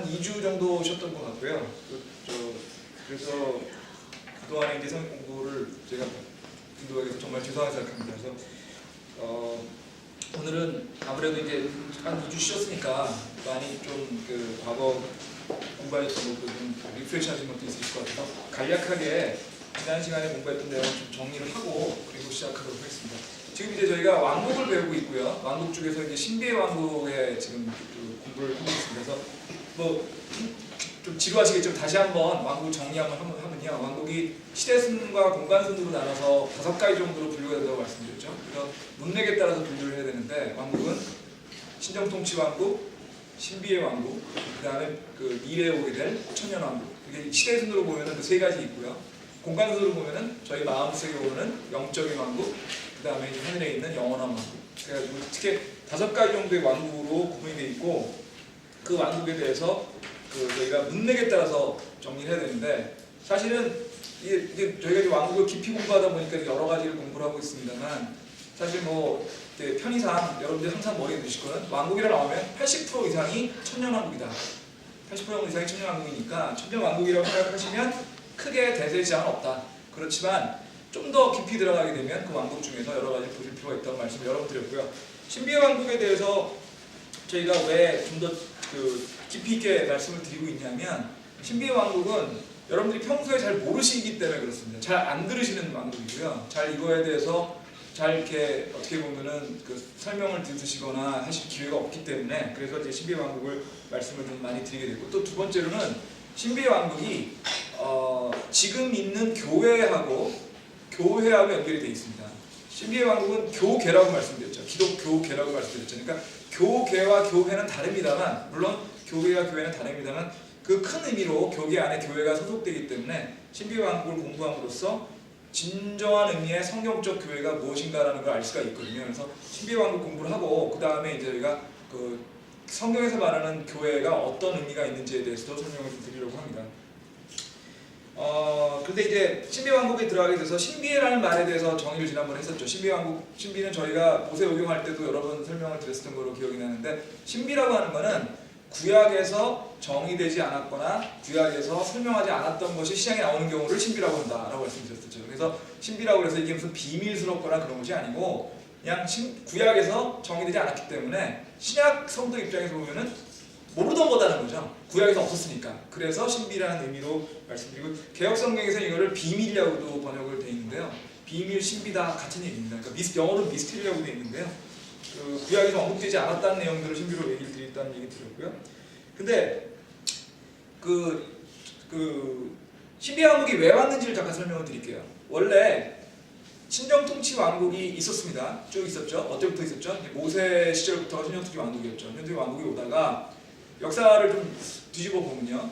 한 2주 정도 쉬었던 것 같고요. 그래서 그동안에 이제 성경 공부를 제가 빈도하게 해서 정말 죄송하게 생각합니다. 그래서 오늘은 아무래도 이제 한 2주 쉬었으니까 많이 좀 그 과거 공부했던 것도 좀 리프레시 하신 것도 있으실 것 같아서 간략하게 지난 시간에 공부했던 내용 좀 정리를 하고 그리고 시작하도록 하겠습니다. 지금 이제 저희가 왕국을 배우고 있고요. 왕국 중에서 이제 신비의 왕국에 지금 공부를 하고 있습니다. 그래서 뭐 좀 지루하시겠지만 다시 한번 왕국 정리 한번 하면요. 왕국이 시대순과 공간순으로 나눠서 5가지 정도로 분류가 된다고 말씀드렸죠. 그래서 문맥에 따라서 분류를 해야 되는데 왕국은 신정통치왕국, 신비의 왕국, 그 다음에 그 미래에 오게 될 천년왕국. 이게 시대순으로 보면은 그 3가지 있고요. 공간순으로 보면은 저희 마음속에 오는 영적인 왕국, 그 다음에 하늘에 있는 영원한 왕국. 그래가지고 특히 5가지 정도의 왕국으로 구분이 되어 있고 그 왕국에 대해서 저희가 문맥에 따라서 정리를 해야 되는데 사실은 이게 저희가 이제 왕국을 깊이 공부하다 보니까 여러 가지를 공부를 하고 있습니다만 사실 뭐 편의상 여러분들 항상 머리에 넣으실 거는 왕국이라 나오면 80% 이상이 천년왕국이다. 80% 이상이 천년왕국이니까 천년왕국이라고 생각하시면 크게 대세의 지장은 없다. 그렇지만 좀 더 깊이 들어가게 되면 그 왕국 중에서 여러 가지 보실 필요가 있다고 말씀을 여러 번 드렸고요. 신비의 왕국에 대해서 저희가 왜 좀 더 깊이 있게 말씀을 드리고 있냐면 신비의 왕국은 여러분들이 평소에 잘 모르시기 때문에 그렇습니다. 잘 안 들으시는 왕국이고요. 잘 이거에 대해서 잘 이렇게 어떻게 보면은 그 설명을 들으시거나 하실 기회가 없기 때문에 그래서 이제 신비의 왕국을 말씀을 좀 많이 드리게 되고 또 두 번째로는 신비의 왕국이 지금 있는 교회하고 연결이 되어 있습니다. 신비의 왕국은 교계라고 말씀드렸죠. 기독교계라고 말씀드렸죠. 그러니까 교계와 교회는 다릅니다만 물론 교계와 교회는 다릅니다만 그 큰 의미로 교계 안에 교회가 소속되기 때문에 신비의 왕국을 공부함으로써 진정한 의미의 성경적 교회가 무엇인가라는 걸 알 수가 있거든요. 그래서 신비의 왕국 공부를 하고 그 다음에 이제 저희가 그 성경에서 말하는 교회가 어떤 의미가 있는지에 대해서도 설명을 좀 드리려고 합니다. 근데 이제 신비의 왕국에 들어가게 돼서 신비라는 말에 대해서 정의를 지난번에 했었죠. 신비는 저희가 모세 오경할 때도 여러 번 설명을 드렸던 걸로 기억이 나는데 신비라고 하는 거는 구약에서 정의되지 않았거나 구약에서 설명하지 않았던 것이 시장에 나오는 경우를 신비라고 한다라고 말씀드렸었죠. 그래서 신비라고 해서 이게 무슨 비밀스럽거나 그런 것이 아니고 그냥 구약에서 정의되지 않았기 때문에 신약 성도 입장에서 보면은 모르던 거다는 거죠. 구약에서 없었으니까. 그래서 신비라는 의미로 말씀드리고 개역 성경에서 이거를 비밀이라고도 번역을 돼 있는데요. 비밀, 신비다 같은 얘기입니다. 그러니까 영어로 미스테리라고 돼 있는데요. 그 구약에서 언급되지 않았다는 내용들을 신비로 얘기를 드렸다는 얘기 드렸고요. 근데 신비의 왕국이 왜 왔는지를 잠깐 설명을 드릴게요. 원래 신정통치 왕국이 있었습니다. 쭉 있었죠. 어때부터 있었죠? 모세 시절부터가 신정통치 왕국이었죠. 신정통치 왕국이 오다가 역사를 좀 뒤집어 보면요.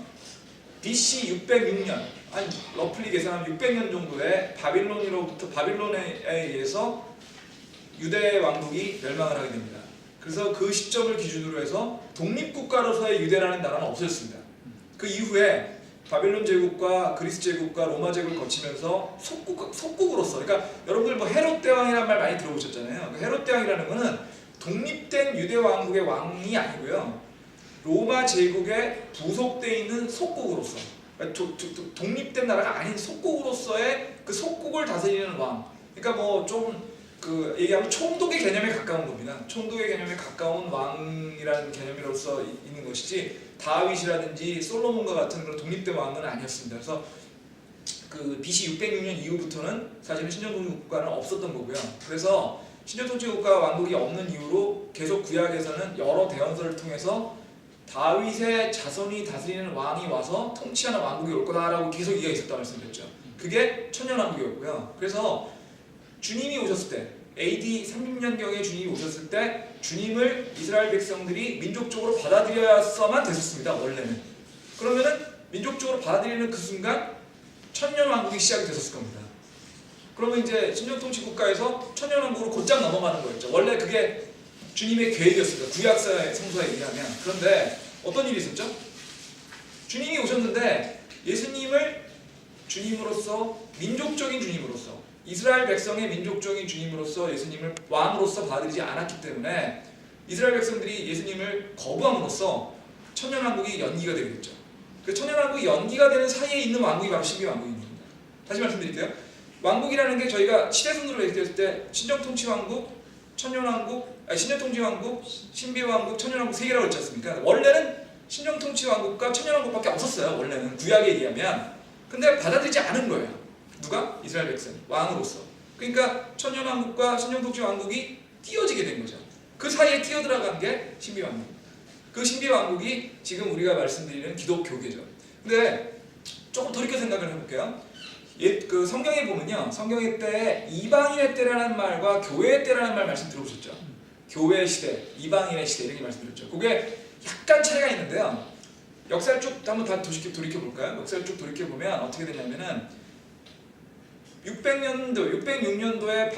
BC 606년, 한 러플리 계산하면 600년 정도에 바빌론에 의해서 유대 왕국이 멸망을 하게 됩니다. 그래서 그 시점을 기준으로 해서 독립국가로서의 유대라는 나라는 없어졌습니다. 그 이후에 바빌론 제국과 그리스 제국과 로마 제국을 거치면서 속국으로서, 그러니까 여러분들 뭐 헤롯 대왕이라는 말 많이 들어보셨잖아요. 그 헤롯 대왕이라는 거는 독립된 유대 왕국의 왕이 아니고요. 로마 제국에 부속되어 있는 속국으로서, 그러니까 독립된 나라가 아닌 속국으로서의 그 속국을 다스리는 왕. 그러니까 뭐 좀 얘기하면 총독의 개념에 가까운 겁니다. 총독의 개념에 가까운 왕이라는 개념으로서 있는 것이지 다윗이라든지 솔로몬과 같은 그런 독립된 왕은 아니었습니다. 그래서 그 BC 606년 이후부터는 사실은 신정통치 국가는 없었던 거고요. 그래서 신정통치 국가 왕국이 없는 이유로 계속 구약에서는 여러 대언서를 통해서 다윗의 자손이 다스리는 왕이 와서 통치하는 왕국이 올 거다라고 계속 얘기가 있었다고 말씀드렸죠. 그게 천년왕국이었고요. 그래서 주님이 오셨을 때 AD 30년경에 주님이 오셨을 때 주님을 이스라엘 백성들이 민족적으로 받아들여야만 됐었습니다. 원래는. 그러면은 민족적으로 받아들이는 그 순간 천년왕국이 시작이 됐었을 겁니다. 그러면 이제 신정통치 국가에서 천년왕국으로 곧장 넘어가는 거였죠. 원래 그게 주님의 계획이었습니다. 구약서의 성서에 의하면. 그런데 어떤 일이 있었죠? 주님이 오셨는데 예수님을 주님으로서 민족적인 주님으로서 이스라엘 백성의 민족적인 주님으로서 예수님을 왕으로서 받아들이지 않았기 때문에 이스라엘 백성들이 예수님을 거부함으로써 천년왕국이 연기가 되겠죠. 그 천년왕국이 연기가 되는 사이에 있는 왕국이 바로 신비왕국입니다. 다시 말씀드릴게요. 왕국이라는 게 저희가 시대순으로 얘기했을 때 신정통치왕국, 신정통치왕국, 신비왕국, 천년왕국 세 개라고 했지 않습니까? 원래는 신정통치왕국과 천년왕국밖에 없었어요. 원래는 구약에 의하면. 근데 받아들이지 않은 거예요. 누가? 이스라엘 백성, 왕으로서. 그러니까 천년왕국과 신정통치왕국이 띄어지게 된 거죠. 그 사이에 띄어들어간 게 신비왕국. 그 신비왕국이 지금 우리가 말씀드리는 기독교계죠. 근데 조금 돌이켜 생각을 해볼게요. 그 성경에 보면요, 성경의 때에 이방인의 때라는 말과 교회의 때라는 말 말씀 들어보셨죠? 교회 시대, 이방인의 시대 이렇게 말씀드렸죠. 그게 약간 차이가 있는데요. 역사를 쭉 한번 다 돌이켜 볼까요? 역사를 쭉 돌이켜 보면 어떻게 되냐면은 606년도에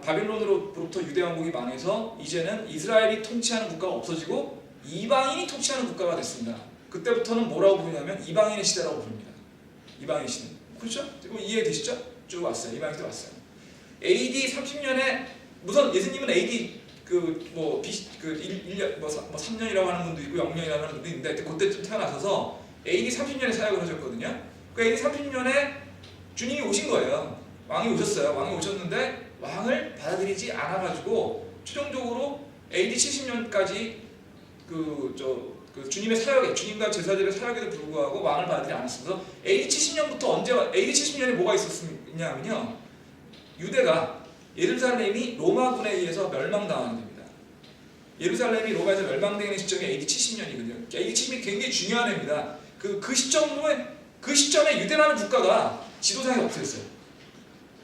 바빌론으로부터 유대 왕국이 망해서 이제는 이스라엘이 통치하는 국가가 없어지고 이방인이 통치하는 국가가 됐습니다. 그때부터는 뭐라고 부르냐면 이방인의 시대라고 부릅니다. 이방인의 시대. 그렇죠? 이해되시죠? 쭉 왔어요. 이방인 시대 왔어요. AD 30년에 우선 예수님은 AD 3년이라고 하는 분도 있고 0년이라고 하는 분도 있는데 그때쯤 태어나셔서 AD 30년에 사역을 하셨거든요. 그 AD 30년에 주님이 오신 거예요. 왕이 오셨어요. 왕이 오셨는데 왕을 받아들이지 않아가지고 최종적으로 AD 70년까지 그 주님의 사역에, 주님과 제사들의 사역에도 불구하고 왕을 받아들이지 않았어서 AD 70년부터 AD 70년에 뭐가 있었냐면요, 유대가 예루살렘이 로마군에 의해서 멸망당하는 겁니다. 예루살렘이 로마에서 멸망되는 시점이 AD 70년이거든요. AD 70년이 굉장히 중요한 해입니다. 그 시점에 유대라는 국가가 지도상에 없어졌어요.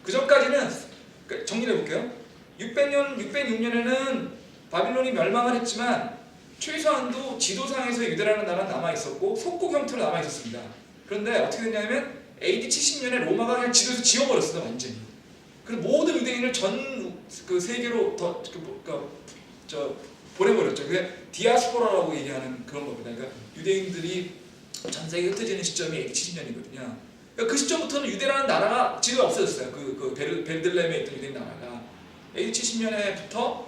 그 전까지는 정리해 볼게요. 606년에는 바빌론이 멸망을 했지만 최소한도 지도상에서 유대라는 나라는 남아 있었고 속국 형태로 남아 있었습니다. 그런데 어떻게 됐냐면 AD 70년에 로마가 그냥 지도에서 지워버렸어요, 완전히. 그래서 모든 유대인을 전 그 세계로 보내버렸죠. 그게 디아스포라라고 얘기하는 그런 겁니다. 그러니까 유대인들이 전 세계에 흩어지는 시점이 AD 70년이거든요. 그러니까 그 시점부터는 유대라는 나라가 지도에 없어졌어요. 베들레헴에 있던 유대인 나라가 AD 70년에부터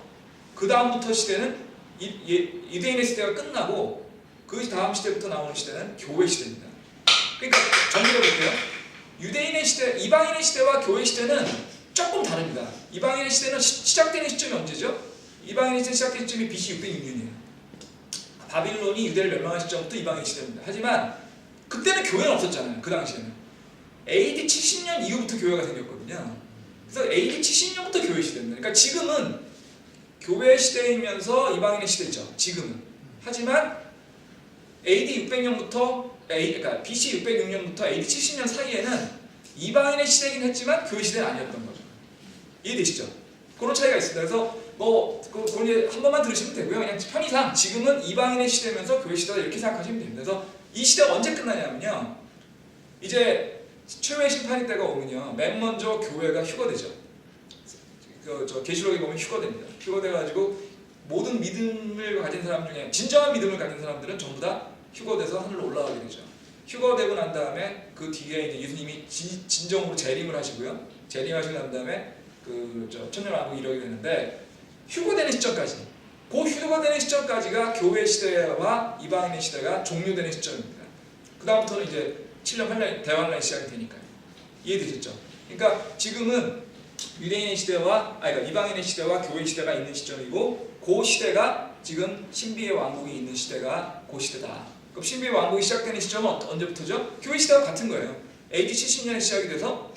그 다음부터 시대는 유대인의 시대가 끝나고 그 다음 시대부터 나오는 시대는 교회 시대입니다. 그러니까 정리해 볼게요. 유대인의 시대, 이방인의 시대와 교회 시대는 조금 다릅니다. 이방인의 시대는 시작되는 시점이 언제죠? 이방인의 시대 시작된 시점이 BC 606년이에요. 바빌론이 유대를 멸망한 시점부터 이방인 시대입니다. 하지만 그때는 교회는 없었잖아요. 그 당시에는. AD 70년 이후부터 교회가 생겼거든요. 그래서 AD 70년부터 교회 시대입니다. 그러니까 지금은 교회 시대이면서 이방인의 시대죠. 지금은. 하지만 AD 600년부터 그러니까 BC 606년부터 AD 70년 사이에는 이방인의 시대이긴 했지만 교회 시대는 아니었던 거죠. 이해되시죠? 그런 차이가 있습니다. 그래서 그건 한 번만 들으시면 되고요. 그냥 편의상 지금은 이방인의 시대면서 교회 시대다 이렇게 생각하시면 됩니다. 그래서 이 시대가 언제 끝나냐면요, 이제 최후의 심판의 때가 오면요, 맨 먼저 교회가 휴거되죠. 계시록에 보면 휴거됩니다. 휴거돼가지고 모든 믿음을 가진 사람 중에 진정한 믿음을 가진 사람들은 전부 다 휴거돼서 하늘로 올라가게 되죠. 휴거되고 난 다음에 그 뒤에 이제 예수님이 진정으로 재림을 하시고요. 재림하시고 난 다음에 천년왕국이 이루어지게 되는데, 휴거되는 시점까지, 그 휴거되는 시점까지가 교회 시대와 이방인의 시대가 종료되는 시점입니다. 그 다음부터는 이제 7년 8년 대환란이 시작이 되니까요. 이해되셨죠? 그러니까 지금은 유대인의 시대와 그러니까 이방인의 시대와 교회 시대가 있는 시점이고, 그 시대가 지금 신비의 왕국이 있는 시대가 그 시대다. 그럼 신비의 왕국이 시작되는 시점은 언제부터죠? 교회 시대와 같은 거예요. AD 70년에 시작이 돼서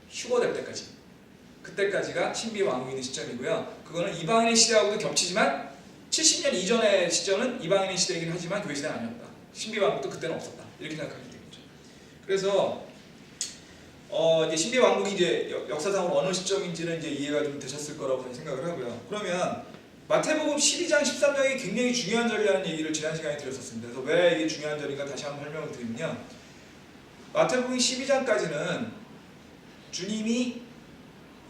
휴거될 때까지. 그때까지가 신비의 왕국이 있는 시점이고요. 그거는 이방인의 시대하고도 겹치지만 70년 이전의 시점은 이방인의 시대이긴 하지만 교회 시대는 아니었다. 신비의 왕국도 그때는 없었다. 이렇게 생각하면 되겠죠. 그래서 이제 신비의 왕국이 이제 역사상으로 어느 시점인지는 이제 이해가 좀 되셨을 거라고 생각을 하고요. 그러면 마태복음 12장 13장이 굉장히 중요한 절이라는 얘기를 지난 시간에 드렸었습니다. 그래서 왜 이게 중요한 절인가 다시 한번 설명을 드리면요, 마태복음 12장까지는 주님이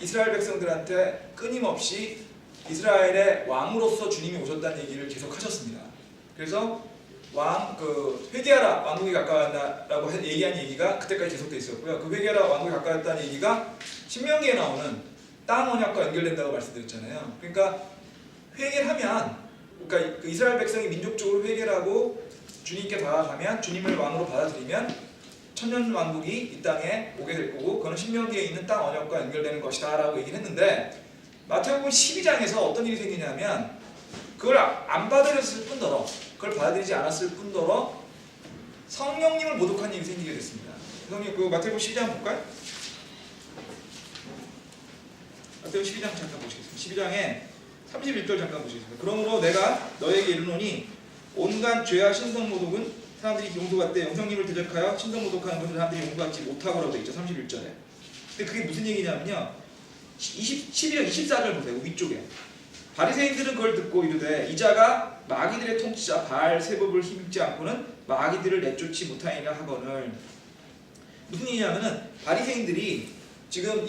이스라엘 백성들한테 끊임없이 이스라엘의 왕으로서 주님이 오셨다는 얘기를 계속 하셨습니다. 그래서 회개하라 왕국이 가까웠다라고 얘기한 얘기가 그때까지 계속돼 있었고요. 그 회개하라 왕국이 가까웠다는 얘기가 신명기에 나오는 땅 언약과 연결된다고 말씀드렸잖아요. 그러니까 회개를 하면 그러니까 그 이스라엘 백성이 민족적으로 회개하고 주님께 다가가면 주님을 왕으로 받아들이면 천년 왕국이 이 땅에 오게 될 거고 그거는 신명기에 있는 땅 언약과 연결되는 것이다 라고 얘기를 했는데 마태복음 12장에서 어떤 일이 생기냐면 그걸 안 받아들였을 뿐더러 그걸 받아들이지 않았을 뿐더러 성령님을 모독한 일이 생기게 됐습니다. 성령 그 마태복음 12장 볼까요? 마태복음 12장 잠깐 보시겠습니다. 12장에 31절 잠깐 보시겠습니다. 그러므로 내가 너에게 이르노니 온갖 죄와 신성모독은 사람들이 용서받되 영성님을 대적하여 신성모독하는 것을 사람들이 용서받지 못하고라고 되어 있죠. 31절에. 근데 그게 무슨 얘기냐면요. 12절 24절 보세요. 위쪽에. 바리새인들은 그걸 듣고 이르되 이자가 마귀들의 통치자 바알세붑을 힘입지 않고는 마귀들을 내쫓지 못하니라 하거늘. 무슨 얘기냐면은 바리새인들이 지금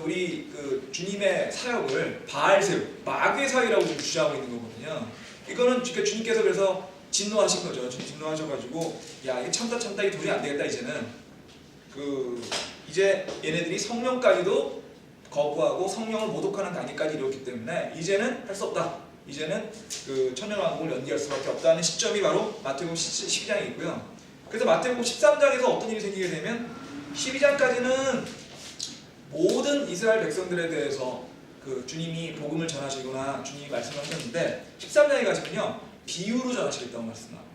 우리 주님의 사역을 바알세붑 마귀의 사역이라고 지금 주장하고 있는 거거든요. 이거는 주님께서 그래서 진노하신 거죠. 진노하셔가지고 야 이게 참다 이 도저히 안 되겠다 이제는 이제 얘네들이 성령까지도 거부하고 성령을 모독하는 단계까지 이르렀기 때문에 이제는 할 수 없다. 이제는 그 천년왕국을 연기할 수밖에 없다는 시점이 바로 마태복음 12장에 있고요. 그래서 마태복음 13장에서 어떤 일이 생기게 되면 12장까지는 모든 이스라엘 백성들에 대해서 그 주님이 복음을 전하시거나 주님이 말씀하셨는데 13장에 가시면요 비유로 전하시겠다고 말씀합니다.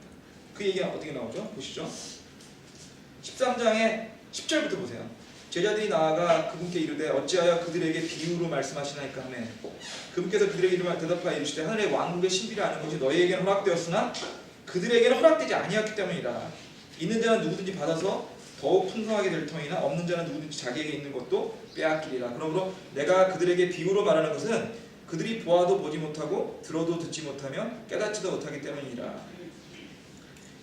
그 얘기가 어떻게 나오죠? 보시죠. 13장의 10절부터 보세요. 제자들이 나아가 그분께 이르되 어찌하여 그들에게 비유로 말씀하시나이까 하매 그분께서 그들에게 대답하여 이르시되 하늘의 왕국의 신비를 아는 것이 너희에게는 허락되었으나 그들에게는 허락되지 아니었기 때문이라. 있는 자는 누구든지 받아서 더욱 풍성하게 될 터이나 없는 자는 누구든지 자기에게 있는 것도 빼앗기리라. 그러므로 내가 그들에게 비유로 말하는 것은 그들이 보아도 보지 못하고 들어도 듣지 못하며 깨닫지도 못하기 때문이라.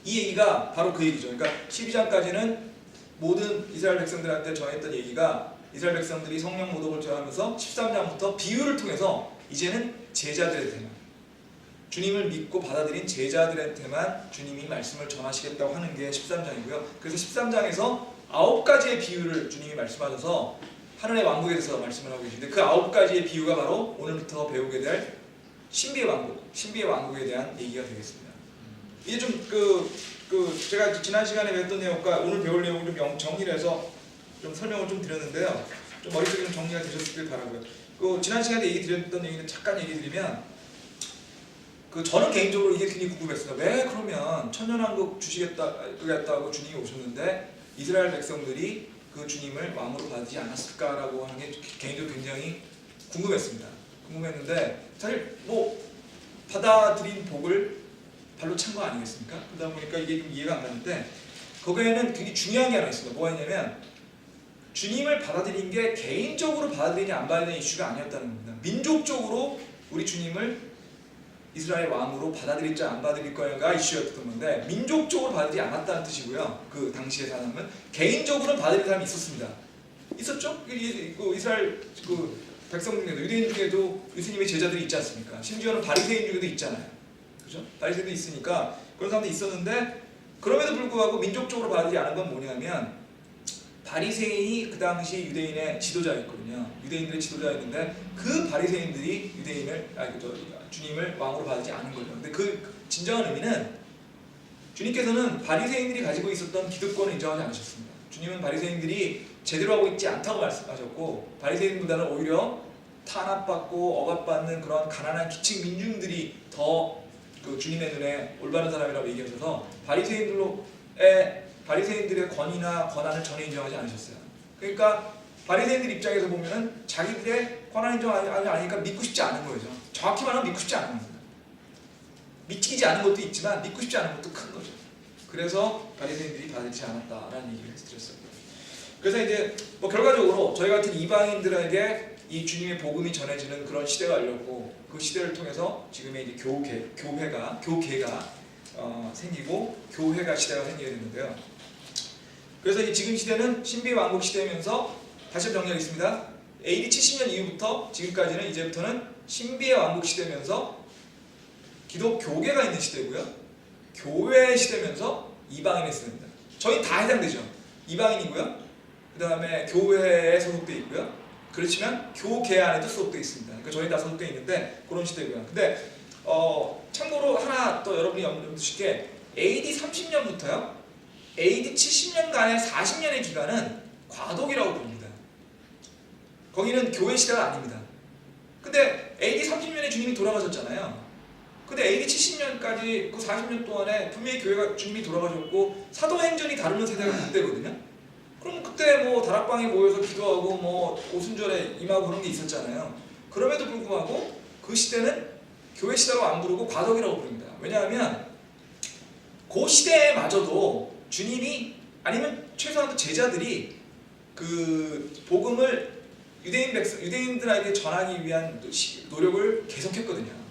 이 얘기가 바로 그 얘기죠. 그러니까 12장까지는 모든 이스라엘 백성들한테 전했던 얘기가 이스라엘 백성들이 성령 모독을 전하면서 13장부터 비유를 통해서 이제는 제자들한테만 주님을 믿고 받아들인 제자들한테만 주님이 말씀을 전하시겠다고 하는 게 13장이고요. 그래서 13장에서 9가지의 비유를 주님이 말씀하셔서 하늘의 왕국에 대해서 말씀을 하고 계신데 그 9가지의 비유가 바로 오늘부터 배우게 될 신비의 왕국에 대한 얘기가 되겠습니다. 이게 좀 제가 지난 시간에 배웠던 내용과 오늘 배울 내용을 좀 정리를 해서 좀 설명을 좀 드렸는데요. 좀 머릿속에 좀 정리가 되셨길 바라고요. 지난 시간에 얘기 드렸던 얘기는 잠깐 얘기 드리면 저는 개인적으로 이게 굉장히 궁금했어요. 왜 그러면 천년왕국 주시겠다고 주님이 오셨는데 이스라엘 백성들이 그 주님을 왕으로 받지 않았을까라고 하는 게 개인적으로 굉장히 궁금했는데 사실 받아들인 복을 발로 찬 거 아니겠습니까? 그러다 보니까 이게 좀 이해가 안 가는데 거기에는 굉장히 중요한 게 하나 있습니다. 뭐가 있냐면 주님을 받아들인 게 개인적으로 받아들이냐 안 받아들이냐 이슈가 아니었다는 겁니다. 민족적으로 우리 주님을 이스라엘 왕으로 받아들일지 안 받아들일 거가 이슈였던 건데 민족적으로 받아들이지 않았다는 뜻이고요. 그 당시의 사람은 개인적으로는 받아들인 사람이 있었습니다. 있었죠? 이스라엘 백성 중에도 유대인 중에도 예수님의 제자들이 있지 않습니까? 심지어는 바리새인 중에도 있잖아요. 그죠? 바리새인도 있으니까 그런 사람도 있었는데 그럼에도 불구하고 민족적으로 받아들이지 않은 건 뭐냐면 바리새인이 그 당시 유대인의 지도자였거든요. 유대인들의 지도자였는데 그 바리새인들이 주님을 왕으로 받지 않은 거죠. 근데 그 진정한 의미는 주님께서는 바리새인들이 가지고 있었던 기득권을 인정하지 않으셨습니다. 주님은 바리새인들이 제대로 하고 있지 않다고 말씀하셨고 바리새인보다는 오히려 탄압받고 억압받는 그런 가난한 기층 민중들이 더 주님의 눈에 올바른 사람이라고 얘기하셔서 바리새인들의 권위나 권한을 전혀 인정하지 않으셨어요. 그러니까 바리새인들 입장에서 보면은 자기들의 권한 인정하지 않으니까 믿고 싶지 않은 거죠. 정확히 말하면 믿고 싶지 않은 겁니다. 믿기지 않은 것도 있지만 믿고 싶지 않은 것도 큰 거죠. 그래서 바리새인들이 받지 않았다라는 얘기를 드렸어요. 그래서 이제 결과적으로 저희 같은 이방인들에게 이 주님의 복음이 전해지는 그런 시대가 열렸고 그 시대를 통해서 지금의 이제 교회가 생기고 교회가 시대가 생기게 됐는데요. 그래서 이 지금 시대는 신비의 왕국 시대면서 다시 정리하겠습니다. AD 70년 이후부터 지금까지는 이제부터는 신비의 왕국 시대면서 기독교계가 있는 시대고요. 교회의 시대면서 이방인의 시대입니다. 저희 다 해당되죠. 이방인이고요. 그 다음에 교회에 소속되어 있고요. 그렇지만 교계 안에도 소속되어 있습니다. 그러니까 저희 다 소속되어 있는데 그런 시대고요. 근데 참고로 하나 또 여러분이 염두에 두실 게 AD 30년부터요 AD 70년간의 40년의 기간은 과도기라고 부릅니다. 거기는 교회 시대가 아닙니다. 근데 AD 30년에 주님이 돌아가셨잖아요. 근데 AD 70년까지 그 40년 동안에 분명히 교회가 주님이 돌아가셨고 사도행전이 다루는 세대가 그때거든요. 그럼 그때 뭐 다락방에 모여서 기도하고 뭐 오순절에 임하고 그런 게 있었잖아요. 그럼에도 불구하고 그 시대는 교회 시대로 안 부르고 과도기라고 부릅니다. 왜냐하면 그 시대에마저도 주님이 아니면 최소한 그 제자들이 그 복음을 유대인들에게 전하기 위한 노력을 계속했거든요.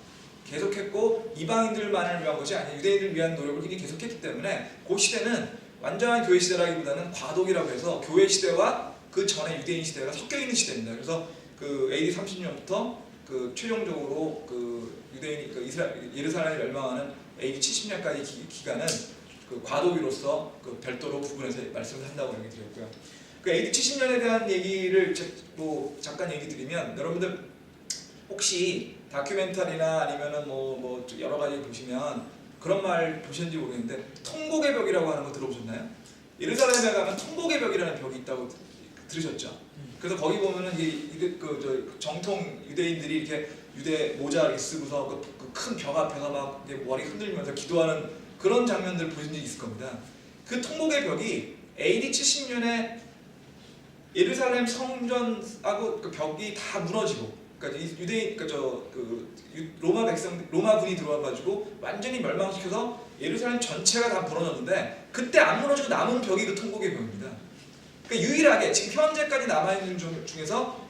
계속했고 이방인들만을 위한 것이 아니라 유대인들을 위한 노력을 이게 계속했기 때문에 그 시대는 완전한 교회 시대라기보다는 과도기라고 해서 교회 시대와 그 전에 유대인 시대가 섞여 있는 시대입니다. 그래서 그 AD 30년부터 그 최종적으로 그 유대인이 그 예루살렘이 멸망하는 AD 70년까지 기간은 그 과도기로서 그 별도로 구분해서 말씀을 한다고 얘기 드렸고요. 그 AD 70년에 대한 얘기를 뭐 잠깐 얘기 드리면 여러분들 혹시 다큐멘터리나 아니면은 뭐 여러 가지 보시면 그런 말 보셨는지 모르겠는데 통곡의 벽이라고 하는 거 들어보셨나요? 예루살렘에 가면 통곡의 벽이라는 벽이 있다고 들으셨죠? 그래서 거기 보면은 그 정통 유대인들이 이렇게 유대 모자 이렇게 쓰고서 그 큰 벽 앞에서 막 머리 흔들면서 기도하는 그런 장면들 보신 적이 있을 겁니다. 그 통곡의 벽이 AD 70년에 예루살렘 성전하고 그 벽이 다 무너지고, 그러니까 유대인, 로마군이 들어와가지고 완전히 멸망시켜서 예루살렘 전체가 다 무너졌는데 그때 안 무너지고 남은 벽이 그 통곡의 벽입니다. 그러니까 유일하게 지금 현재까지 남아 있는 중에서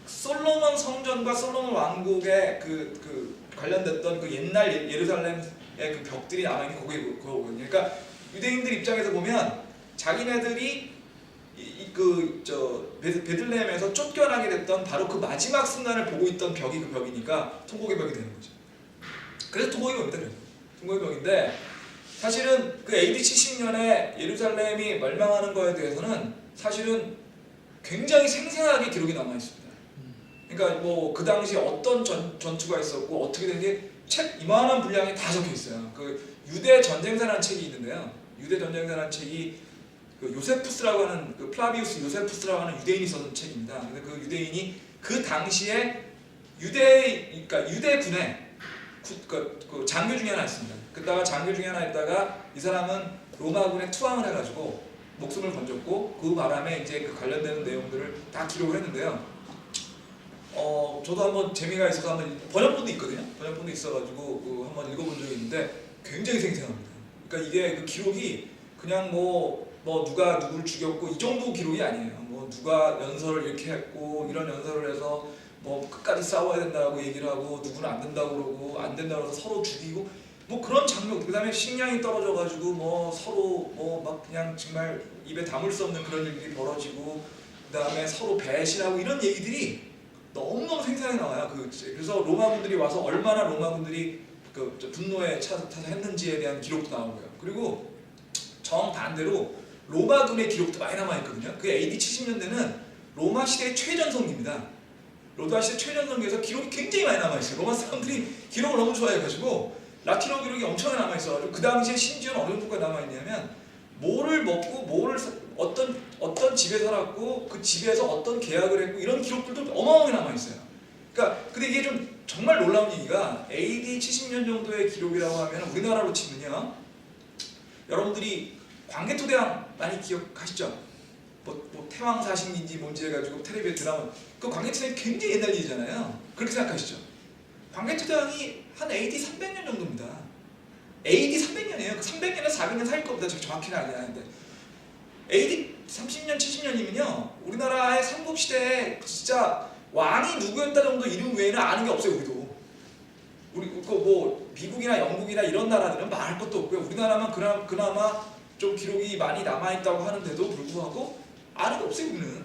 솔로몬 성전과 솔로몬 왕국의 그 관련됐던 그 옛날 예루살렘의 그 벽들이 남아 있는 거거든요. 그러니까 유대인들 입장에서 보면 자기네들이 베들레헴에서 쫓겨나게 됐던 바로 그 마지막 순간을 보고 있던 벽이 그 벽이니까 통곡의 벽이 되는 거죠. 그래서 통곡의 벽입니다. 통곡의 벽인데 사실은 그 AD 70년에 예루살렘이 멸망하는 거에 대해서는 사실은 굉장히 생생하게 기록이 남아 있습니다. 그러니까 뭐 그 당시 어떤 전투가 있었고 어떻게 된 게 책 이만한 분량이 다 적혀 있어요. 그 유대 전쟁사라는 책이 있는데요. 유대 전쟁사라는 책이 그 요세푸스라고 하는 그 플라비우스 요세푸스라고 하는 유대인이 썼던 책입니다. 근데 그 유대인이 그 당시에 유대군의 그 장교 중에 하나 있습니다. 그다가 장교 중에 하나 있다가 이 사람은 로마군에 투항을 해가지고 목숨을 건졌고 그 바람에 이제 그 관련되는 내용들을 다 기록을 했는데요. 저도 한번 재미가 있어서 한번 번역본도 있거든요. 번역본도 있어가지고 한번 읽어본 적이 있는데 굉장히 생생합니다. 그러니까 이게 그 기록이 그냥 뭐 누가 누구를 죽였고 이 정도 기록이 아니에요. 뭐 누가 연설을 이렇게 했고 이런 연설을 해서 뭐 끝까지 싸워야 된다고 얘기를 하고 누구는 안 된다고 그러고 안 된다고 해서 서로 죽이고 뭐 그런 장면, 그 다음에 식량이 떨어져가지고 뭐 서로 뭐 막 그냥 정말 입에 담을 수 없는 그런 일들이 벌어지고 그 다음에 서로 배신하고 이런 얘기들이 너무너무 생생하게 나와요. 그래서 로마군들이 와서 얼마나 로마군들이 그 분노에 타서 했는지에 대한 기록도 나오고요. 그리고 정반대로 로마군의 기록도 많이 남아있거든요. 그 AD 70년대는 로마 시대의 최전성기입니다. 로마 시대 최전성기에서 기록이 굉장히 많이 남아있어요. 로마 사람들이 기록을 너무 좋아해가지고 라틴어 기록이 엄청나게 남아있어가지고 그 당시에 심지어는 어느 정도까지 남아있냐면 뭐를 먹고 어떤 집에 살았고 그 집에서 어떤 계약을 했고 이런 기록들도 어마어마하게 남아있어요. 그러니까 근데 이게 좀 정말 놀라운 얘기가 AD 70년 정도의 기록이라고 하면 우리나라로 치면요, 여러분들이 광개토대왕 많이 기억하시죠? 뭐 태왕사신인지 뭔지 해가지고 텔레비에 드라마, 그 광개토대왕이 굉장히 옛날 일이잖아요. 그렇게 생각하시죠? 광개토대왕이 한 AD 300년 정도입니다. AD 300년이에요. 그 300년에서 400년 사이일 겁니다. 제가 정확히는 아는데 AD 30년, 70년이면요 우리나라의 삼국시대에 진짜 왕이 누구였다 정도 이름 외에는 아는 게 없어요. 우리 뭐 미국이나 영국이나 이런 나라들은 말할 것도 없고요. 우리나라만 그나마 좀 기록이 많이 남아있다고 하는데도 불구하고 아는 게 없어요. 우리는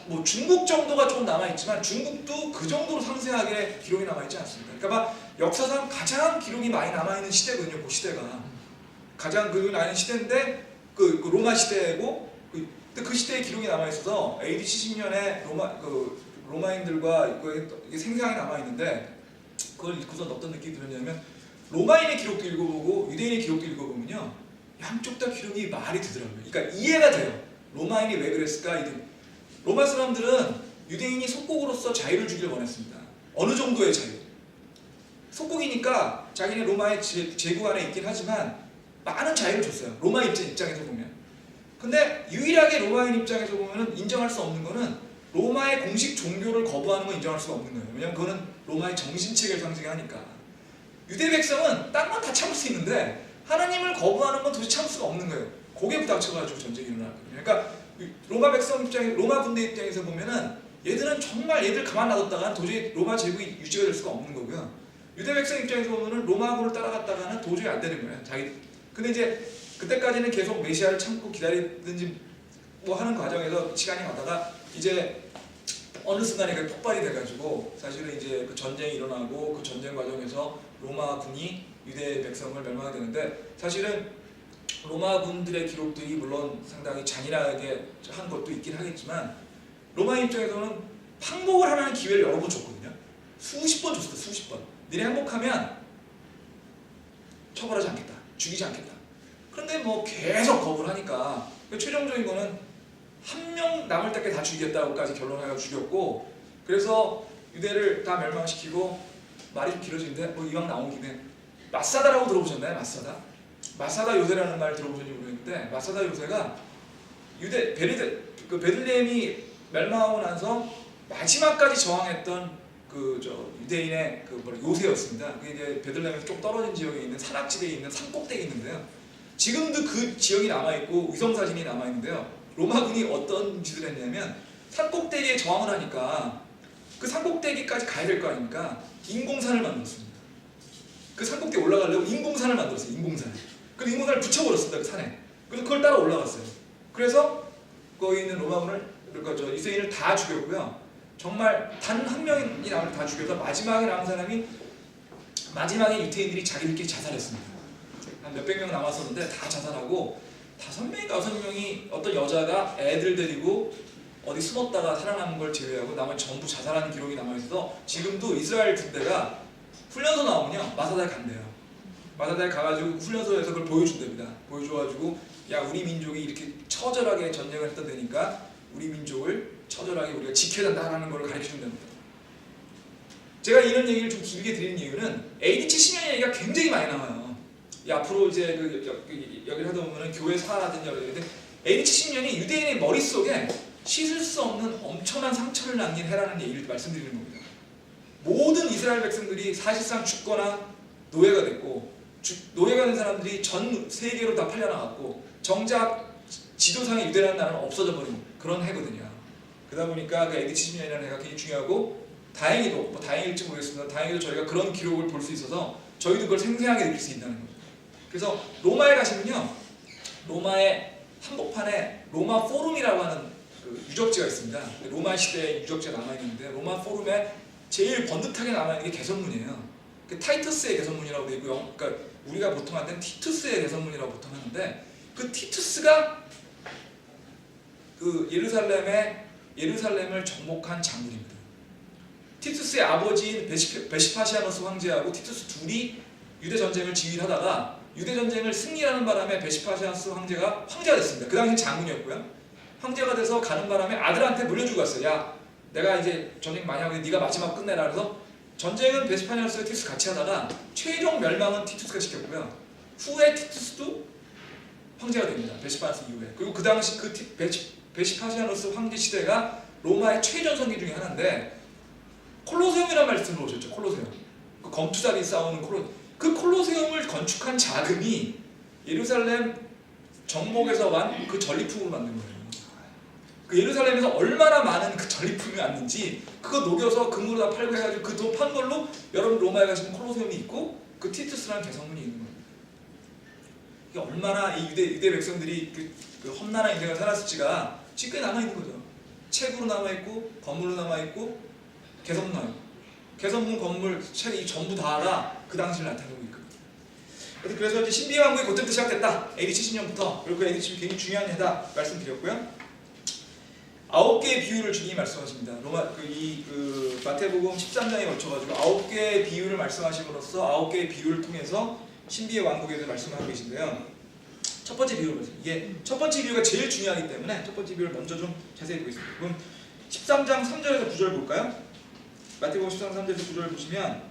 뭐 중국 정도가 좀 남아있지만 중국도 그 정도로 상세하게 기록이 남아있지 않습니다. 그러니까 막 역사상 가장 기록이 많이 남아있는 시대거든요. 그 시대가 가장 기록이 남아있는 시대인데 그 로마 시대고 그 시대에 기록이 남아있어서 AD 70년에 로마인들과 이게 생생하게 남아있는데 그걸 읽고서 어떤 느낌이 들었냐면 로마인의 기록도 읽어보고 유대인의 기록도 읽어보면요 양쪽 다 기록이 말이 되더라고요. 그러니까 이해가 돼요. 로마인이 왜 그랬을까? 로마 사람들은 유대인이 속국으로서 자유를 주길 원했습니다. 어느 정도의 자유. 속국이니까 자기네 로마의 제국 안에 있긴 하지만 많은 자유를 줬어요. 로마 입장에서 보면. 근데 유일하게 로마인 입장에서 보면 인정할 수 없는 거는 로마의 공식 종교를 거부하는 건 인정할 수가 없는 거예요. 왜냐면 그거는 로마의 정신체계를 상징하니까. 유대 백성은 딴 건 다 참을 수 있는데 하나님을 거부하는 건 도저히 참을 수가 없는 거예요. 거기에 부닥쳐가지고 전쟁이 일어나거든요. 그러니까 로마 백성 입장에, 로마 군대 입장에서 보면은 얘들은 정말 얘들 가만 놔뒀다가는 도저히 로마 제국이 유지가 될 수가 없는 거고요. 유대 백성 입장에서 보면은 로마군을 따라갔다가는 도저히 안 되는 거예요. 근데 이제 그때까지는 계속 메시아를 참고 기다리든지 뭐 하는 과정에서 시간이 가다가 이제 어느 순간에 그 폭발이 돼가지고 사실은 이제 그 전쟁이 일어나고 그 전쟁 과정에서 로마군이 유대 백성을 멸망하게 되는데 사실은 로마군들의 기록들이 물론 상당히 잔인하게 한 것도 있긴 하겠지만 로마 입장에서는 항복을 하는 기회를 여러 번 줬거든요. 수십 번 줬어요. 수십 번. 너네 항복하면 처벌하지 않겠다. 죽이지 않겠다. 그런데 뭐 계속 거부를 하니까 최종적인 거는 한 명 남을 때까지 다 죽이겠다고까지 결론해서 죽였고 그래서 유대를 다 멸망시키고 말이 좀 길어지는데 이왕 나온 김에 마사다라고 들어보셨나요? 마사다 요새라는 말 들어보셨는지 모르겠는데 마사다 요새가 유대 베들레헴이 멸망하고 나서 마지막까지 저항했던 유대인의 요새였습니다. 그게 이제 베들레헴에서 좀 떨어진 지역에 있는 산악지대에 있는 산꼭대기에 있는데요. 지금도 그 지역이 남아있고 위성사진이 남아있는데요. 로마군이 어떤 짓을 했냐면 산꼭대기에 저항을 하니까 그 산꼭대기까지 가야 될 거 아닙니까? 인공산을 만들었습니다. 그 산꼭대기에 올라가려고 인공산을 만들었어요. 인공산을. 그래서 인공산을 붙여버렸습니다. 그 산에. 그래서 그걸 따라 올라갔어요. 그래서 거기 있는 로마군을 그러니까 이스라엘을 다 죽였고요. 정말 단 한 명이 남을 다 죽여서 마지막에 남은 사람이 마지막에 유태인들이 자기들끼리 자살했습니다. 한 몇백 명 남았었는데 다 자살하고 5명인가 6명이 어떤 여자가 애들 데리고 어디 숨었다가 살아남은 걸 제외하고 나머지 전부 자살하는 기록이 남아있어서 지금도 이스라엘 군대가 훈련소 나오면요 마사다에 간대요. 마사다에 가가지고 훈련소에서 그걸 보여준답니다. 보여줘가지고 야 우리 민족이 이렇게 처절하게 전쟁을 했던 데니까 우리 민족을 처절하게 우리가 지켜야 된다는 걸 가르쳐준답니다. 제가 이런 얘기를 좀 길게 드리는 이유는 AD 70년 얘기가 굉장히 많이 나와요. 앞으로 이제 여기를 하다 보면은 교회 사라든지 여러 가지 AD 70년이 유대인의 머릿속에 씻을 수 없는 엄청난 상처를 남긴 해라는 얘기를 말씀드리는 겁니다. 모든 이스라엘 백성들이 사실상 죽거나 노예가 됐고 노예가 된 사람들이 전 세계로 다 팔려나갔고 정작 지도상의 유대라는 나라는 없어져 버린 그런 해거든요. 그러다 보니까 그 AD 70년이라는 해가 굉장히 중요하고 다행히도 다행일지 모르겠습니다. 다행히도 저희가 그런 기록을 볼 수 있어서 저희도 그걸 생생하게 느낄 수 있다는 거죠. 그래서 로마에 가시면요 로마의 한복판에 로마 포rum이라고 하는 그 유적지가 있습니다. 로마 시대의 유적지가 남아있는데 로마 포rum에 제일 번듯하게 남아있는 게 개선문이에요. 그 타이투스의 개선문이라고 되어 있고요. 그러니까 우리가 보통 할 때는 티투스의 개선문이라고 보통 하는데 그 티투스가 그 예루살렘을 정복한 장군입니다. 티투스의 아버지인 베시파시아노스 황제하고 티투스 둘이 유대 전쟁을 지휘하다가 유대 전쟁을 승리하는 바람에 베시파시아노스 황제가 됐습니다. 그 당시 장군이었고요. 황제가 돼서 가는 바람에 아들한테 물려주고 갔어요. 야, 내가 이제 전쟁 많이 하고 네가 마지막 끝내라. 그래서 전쟁은 베시파시아노스와 티투스 같이 하다가 최종 멸망은 티투스가 시켰고요. 후에 티투스도 황제가 됩니다. 베시파시아노스 이후에. 그리고 그 당시 베시파시아노스 황제 시대가 로마의 최전성기 중에 하나인데 콜로세움이라는 말씀 들어보셨죠? 콜로세움. 그 검투살이 싸우는 그 콜로세움을 건축한 자금이 예루살렘 정복에서 온 그 전리품으로 만든 거예요. 그 예루살렘에서 얼마나 많은 그 전리품이 왔는지 그거 녹여서 금으로 다 팔고 해가지고 그 돈 판 걸로 여러분 로마에 가시면 콜로세움이 있고 그 티투스라는 개성문이 있는 거예요. 이게 얼마나 이 유대 백성들이 그 험난한 인생을 살았을지가 지금 꽤 남아있는 거죠. 책으로 남아있고 건물로 남아있고 개성문 남아있고 개성문 건물 책이 전부 다가 그 당시를 나타내고 있거든요. 그래서 이제 신비의 왕국이 그때부터 시작됐다. AD 70년부터. 그리고 AD 70이 굉장히 중요한 해다 말씀드렸고요. 9개의 비유를 주님이 말씀하십니다. 마태복음 13장에 걸쳐가지고 9개의 비유를 말씀하심으로써 9개의 비유를 통해서 신비의 왕국에 대해서 말씀하고 계신데요. 첫 번째 비유를 보세요. 이게 첫 번째 비유가 제일 중요하기 때문에 첫 번째 비유를 먼저 좀 자세히 보겠습니다. 그럼 13장 3절에서 9절 볼까요? 마태복음 13장 3절에서 9절을 보시면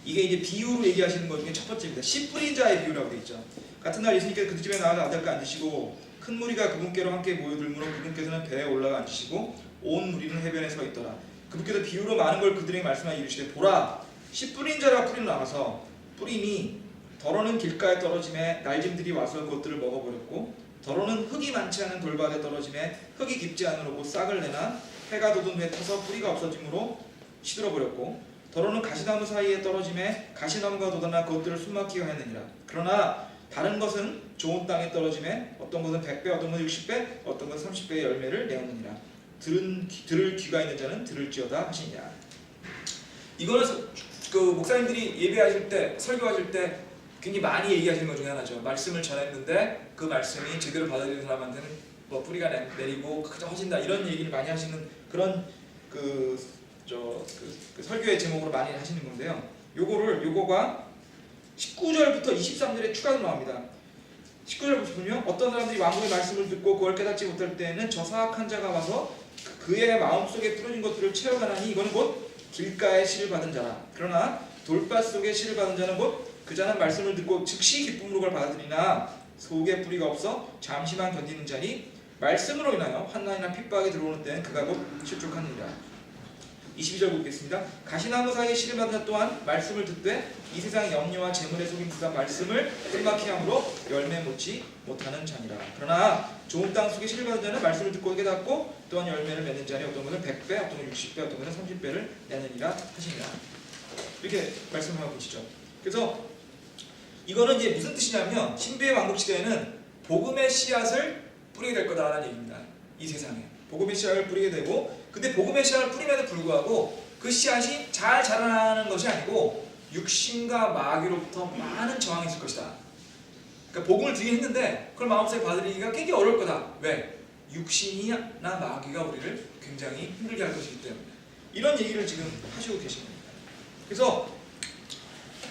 이게 이제 비유로 얘기하시는 것 중에 첫 번째입니다. 씨 뿌린 자의 비유라고 되어 있죠. 같은 날 예수님께서 그 집에 나가서 아들과 앉으시고 큰 무리가 그분께로 함께 모여들므로 그분께서는 배에 올라가 앉으시고 온 무리는 해변에 서 있더라. 그분께서 비유로 많은 걸 그들에게 말씀하여 이르시되 보라 씨 뿌린 자가 뿌리로 나가서 뿌리니 더러는 길가에 떨어짐에 날짐들이 와서 그것들을 먹어버렸고 더러는 흙이 많지 않은 돌밭에 떨어짐에 흙이 깊지 않으므로 곧 싹을 내나 해가 돋은 후에 타서 뿌리가 없어짐으로 시들어버렸고 더러는 가시나무 사이에 떨어짐에 가시나무가 돋아나 그것들을 숨막히게 하였느니라. 그러나 다른 것은 좋은 땅에 떨어짐에 어떤 것은 100배 어떤 것은 60배 어떤 것은 30배의 열매를 내었느니라. 들을 귀가 있는 자는 들을지어다 하시니라. 이거는 그 목사님들이 예배하실 때 설교하실 때 굉장히 많이 얘기하시는 것 중에 하나죠. 말씀을 전했는데 그 말씀이 제대로 받아들이는 사람한테는 뭐 뿌리가 내리고 그저 허진다 이런 얘기를 많이 하시는 그런 그 설교의 제목으로 많이 하시는 건데요. 요거가 19절부터 23절에 추가로 나옵니다. 19절 보시면 어떤 사람들이 왕국의 말씀을 듣고 그걸 깨닫지 못할 때에는 저 사악한 자가 와서 그의 마음속에 뿌려진 것들을 채워가나니 이거는 곧 길가에 씨를 받은 자라. 그러나 돌밭 속에 씨를 받은 자는 곧 그 자는 말씀을 듣고 즉시 기쁨으로 그걸 받아들이나 속에 뿌리가 없어 잠시만 견디는 자니 말씀으로 인하여 환난이나 핍박이 들어오는 때는 그가 곧 실족하느니라. 22절 보겠습니다. 가시나무 사이에 씨를 받은 자 또한 말씀을 듣되 이 세상 염려와 재물에 속인 그가 말씀을 끝막히 함으로 열매 맺지 못하는 자니라. 그러나 좋은 땅 속에 씨를 받은 자는 말씀을 듣고 깨닫고 또한 열매를 맺는 자니 어떤 것은 100배 어떤 것은 60배 어떤 것은 30배를 내느니라 하시니라. 이렇게 말씀하고 계시죠. 그래서 이거는 이제 무슨 뜻이냐면 신비의 왕국 시대에는 복음의 씨앗을 뿌리게 될 거다라는 얘기입니다. 이 세상에 복음의 씨앗을 뿌리게 되고 근데 복음의 씨앗을 뿌림에도 불구하고 그 씨앗이 잘 자라나는 것이 아니고 육신과 마귀로부터 많은 저항이 있을 것이다. 그러니까 복음을 드리긴 했는데 그걸 마음속에 받아들이기가 굉장히 어려울 거다. 왜? 육신이나 마귀가 우리를 굉장히 힘들게 할 것이기 때문에 이런 얘기를 지금 하시고 계십니다. 그래서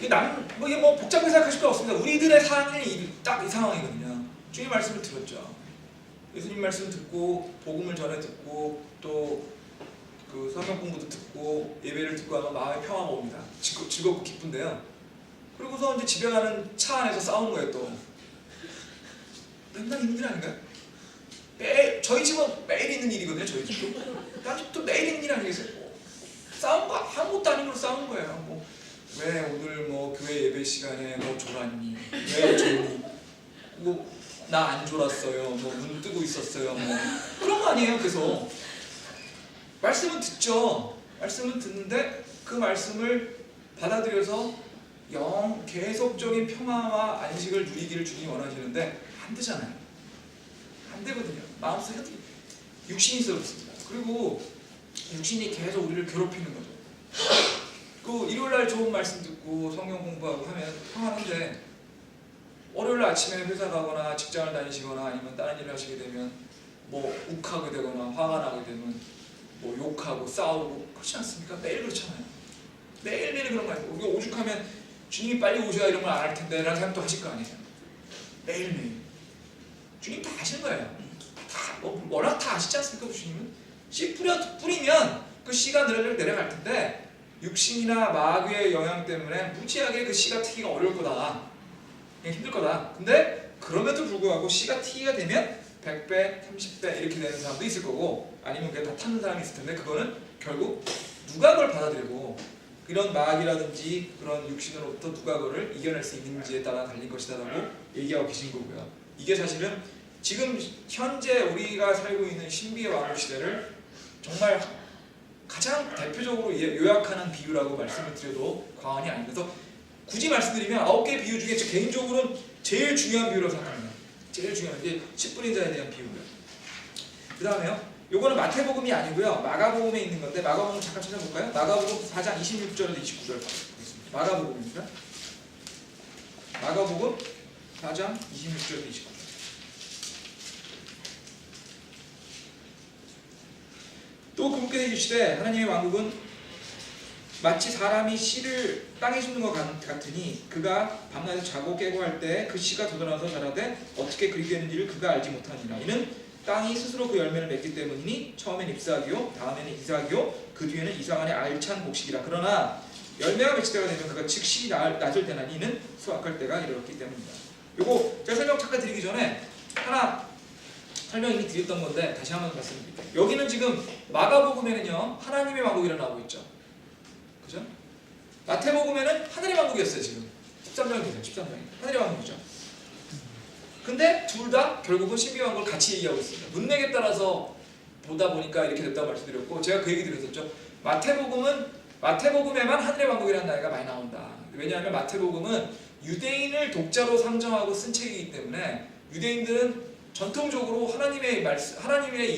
이게 뭐 복잡하게 생각하실 거 없습니다. 우리들의 상황이 딱 이 상황이거든요. 주님 말씀을 들었죠. 예수님 말씀 듣고 복음을 전해 듣고 또 그 성경 공부도 듣고 예배를 듣고 하면 마음의 평화가 옵니다. 즐겁고 기쁜데요. 그리고서 이제 집에 가는 차 안에서 싸우는 거예요. 또 맨날 있는 일 아닌가요? 저희 집은 매일 있는 일이거든요. 저희 집도. 난 집도 매일 있는 일 아니겠어요? 싸운 거 아무것도 아닌 걸로 싸우는 거예요. 뭐 왜 오늘 뭐 교회 예배 시간에 뭐 졸았니? 왜 졸니? 뭐 나 안 졸았어요. 뭐 눈 뜨고 있었어요. 뭐 그런 거 아니에요. 그래서 말씀은 듣죠. 말씀은 듣는데 그 말씀을 받아들여서 계속적인 평화와 안식을 누리기를 주님이 원하시는데 안 되잖아요. 안 되거든요. 마음속에 육신이 있어 그렇습니다. 그리고 육신이 계속 우리를 괴롭히는 거죠. 그 일요일날 좋은 말씀 듣고 성경 공부하고 하면 평안한데 월요일 아침에 회사 가거나 직장을 다니시거나 아니면 다른 일을 하시게 되면 뭐 욱하게 되거나 화가 나게 되면 뭐 욕하고 싸우고 그렇지 않습니까? 매일 그렇잖아요. 매일매일 그런 거 아니에요. 우리가 오죽하면 주님이 빨리 오셔야 이런 걸 안 할 텐데 라는 생각도 하실 거 아니에요. 매일매일 주님 다 아시는 거예요. 다 워낙 다 아시지 않습니까? 주님은 씨 뿌리면 그 씨가 내려갈 텐데 육신이나 마귀의 영향 때문에 무지하게 그 씨가 트기가 어려울 거다. 그냥 힘들 거다. 근데 그럼에도 불구하고 씨가 트기가 되면 100배, 30배 이렇게 되는 사람도 있을 거고 아니면 그게 다 타는 사람이 있을 텐데 그거는 결국 누가 그걸 받아들이고 이런 마귀라든지 그런 육신으로부터 누가 그걸 이겨낼 수 있는지에 따라 달린 것이다라고 얘기하고 계신 거고요. 이게 사실은 지금 현재 우리가 살고 있는 신비의 왕국 시대를 정말 가장 대표적으로 요약하는 비유라고 말씀을 드려도 과언이 아니면서 굳이 말씀드리면 9개 비유 중에 제 개인적으로는 제일 중요한 비유라고 생각합니다. 제일 중요한 게 씨 뿌린 자에 대한 비유고요. 그 다음에요. 요거는 마태복음이 아니고요. 마가복음에 있는 건데 마가복음 잠깐 찾아볼까요? 마가복음 4장 26절에서 29절 보겠습니다. 마가복음입니다. 마가복음 4장 26절에서 29절. 또 그분께서 이르시되 하나님의 왕국은 마치 사람이 씨를 땅에 심는 것 같으니 그가 밤낮에 자고 깨고 할 때 그 씨가 돋아나서 자라되 어떻게 그리 되는지를 그가 알지 못하니라. 이는 땅이 스스로 그 열매를 맺기 때문이니 처음엔 잎사귀요 다음에는 이삭이요 그 뒤에는 이삭 안에 알찬 곡식이라. 그러나 열매가 맺힐 때가 되면 그가 즉시 낮을 때나니 이는 수확할 때가 이르렀기 때문이다. 요거 제가 설명 잠깐 드리기 전에 하나 설명 이미 드렸던 건데 다시 한번 말씀드릴게요. 여기는 지금 마가복음에는요 하나님의 왕국이라 나오고 있죠. 그죠? 마태복음에는 하늘의 왕국이었어요. 지금 13장이죠. 13장이 하늘의 왕국이죠. 근데 둘 다 결국은 신비의 왕국을 같이 얘기하고 있습니다. 문맥에 따라서 보다 보니까 이렇게 됐다고 말씀드렸고 제가 그 얘기 드렸었죠. 마태복음에만 하늘의 왕국이라는 단어가 많이 나온다. 왜냐하면 마태복음은 유대인을 독자로 상정하고 쓴 책이기 때문에 유대인들은 전통적으로 하나님의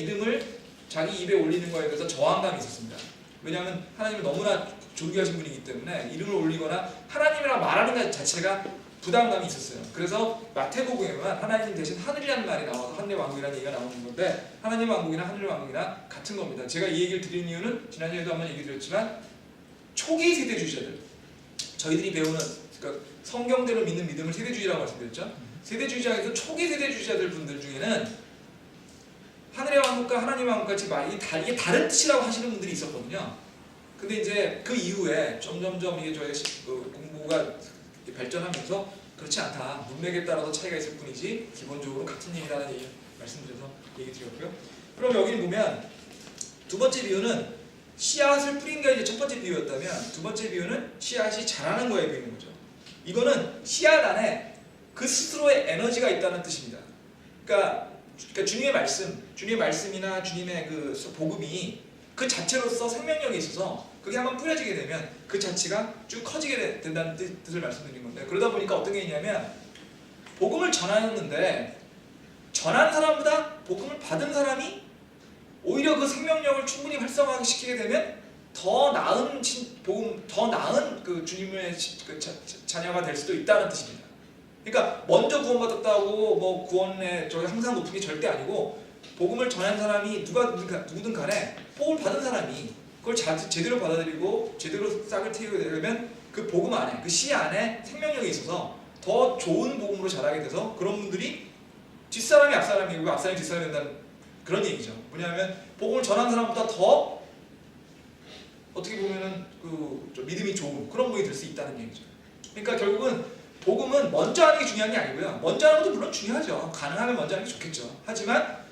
이름을 자기 입에 올리는 거에 대해서 저항감이 있었습니다. 왜냐하면 하나님을 너무나 존귀하신 분이기 때문에 이름을 올리거나 하나님이라 말하는 것 자체가 부담감이 있었어요. 그래서 마태복음에만 하나님 대신 하늘이라는 말이 나와서 하늘의 왕국이라는 얘기가 나오는 건데 하나님의 왕국이나 하늘의 왕국이나 같은 겁니다. 제가 이 얘기를 드린 이유는 지난주에도 한번 얘기 드렸지만 초기 세대주의자들, 저희들이 배우는 그러니까 성경대로 믿는 믿음을 세대주의라고 말씀드렸죠. 세대주의자에서 초기 세대주의자들 분들 중에는 하늘의 왕국과 하나님의 왕국같이 이게 다른 뜻이라고 하시는 분들이 있었거든요. 근데 이제 그 이후에 점점점 이게 저희 공부가 발전하면서 그렇지 않다. 문맥에 따라서 차이가 있을 뿐이지 기본적으로 같은 얘기라는 얘기 말씀드려서 얘기 드렸고요. 그럼 여기 보면 두 번째 비유는 씨앗을 뿌린 게 이제 첫 번째 비유였다면 두 번째 비유는 씨앗이 자라는 거에 비유는 거죠. 이거는 씨앗 안에 그 스스로의 에너지가 있다는 뜻입니다. 그러니까 주님의 말씀이나 주님의 그 복음이 그 자체로서 생명력이 있어서 그게 한번 뿌려지게 되면 그 자체가 쭉 커지게 된다는 뜻을 말씀드린 건데 그러다 보니까 어떤 게 있냐면 복음을 전하는데 전한 사람보다 복음을 받은 사람이 오히려 그 생명력을 충분히 활성화시키게 되면 더 나은 그 주님의 자녀가 될 수도 있다는 뜻입니다. 그러니까 먼저 구원받았다고 뭐 구원의 저기 항상 높은 게 절대 아니고 복음을 전한 사람이 누구든 간에 복음을 받은 사람이 그걸 제대로 받아들이고 제대로 싹을 틔우게 되면 그 복음 안에 그 씨 안에 생명력이 있어서 더 좋은 복음으로 자라게 돼서 그런 분들이 뒷사람이 앞사람이고 앞사람이 뒷사람이 된다는 그런 얘기죠. 뭐냐면 복음을 전한 사람보다 더 어떻게 보면은 좀 믿음이 좋은 그런 분이 될 수 있다는 얘기죠. 그러니까 결국은 복음은 먼저 하는 게 중요한 게 아니고요. 먼저 하는 것도 물론 중요하죠. 가능하면 먼저 하는 게 좋겠죠. 하지만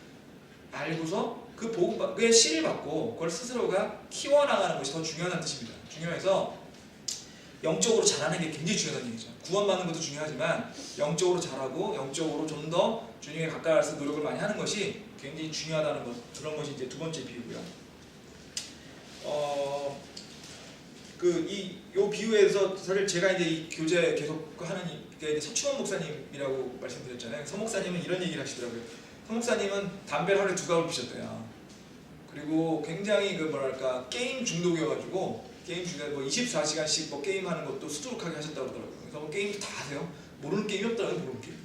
알고서 그 복음의 씨를 받고 그걸 스스로가 키워나가는 것이 더 중요하다는 뜻입니다. 중요해서 영적으로 자라는 게 굉장히 중요하다는 얘기죠. 구원받는 것도 중요하지만 영적으로 자라고 영적으로 좀 더 주님에 가까이서 노력을 많이 하는 것이 굉장히 중요하다는 것. 그런 것이 이제 두 번째 비유고요. 요 비유에서 사실 제가 이제 이 교재 계속 하는 게 이제 서충원 목사님이라고 말씀드렸잖아요. 서 목사님은 이런 얘기를 하시더라고요. 서 목사님은 담배를 하루에 2갑을 피셨대요. 그리고 굉장히 게임 중독이어가지고 게임 중에 뭐 24시간씩 뭐 게임하는 것도 수두룩하게 하셨다고 그러더라고요. 그래서 뭐 게임도 다 하세요. 모르는 게임이 없더라고요. 모르는 게임.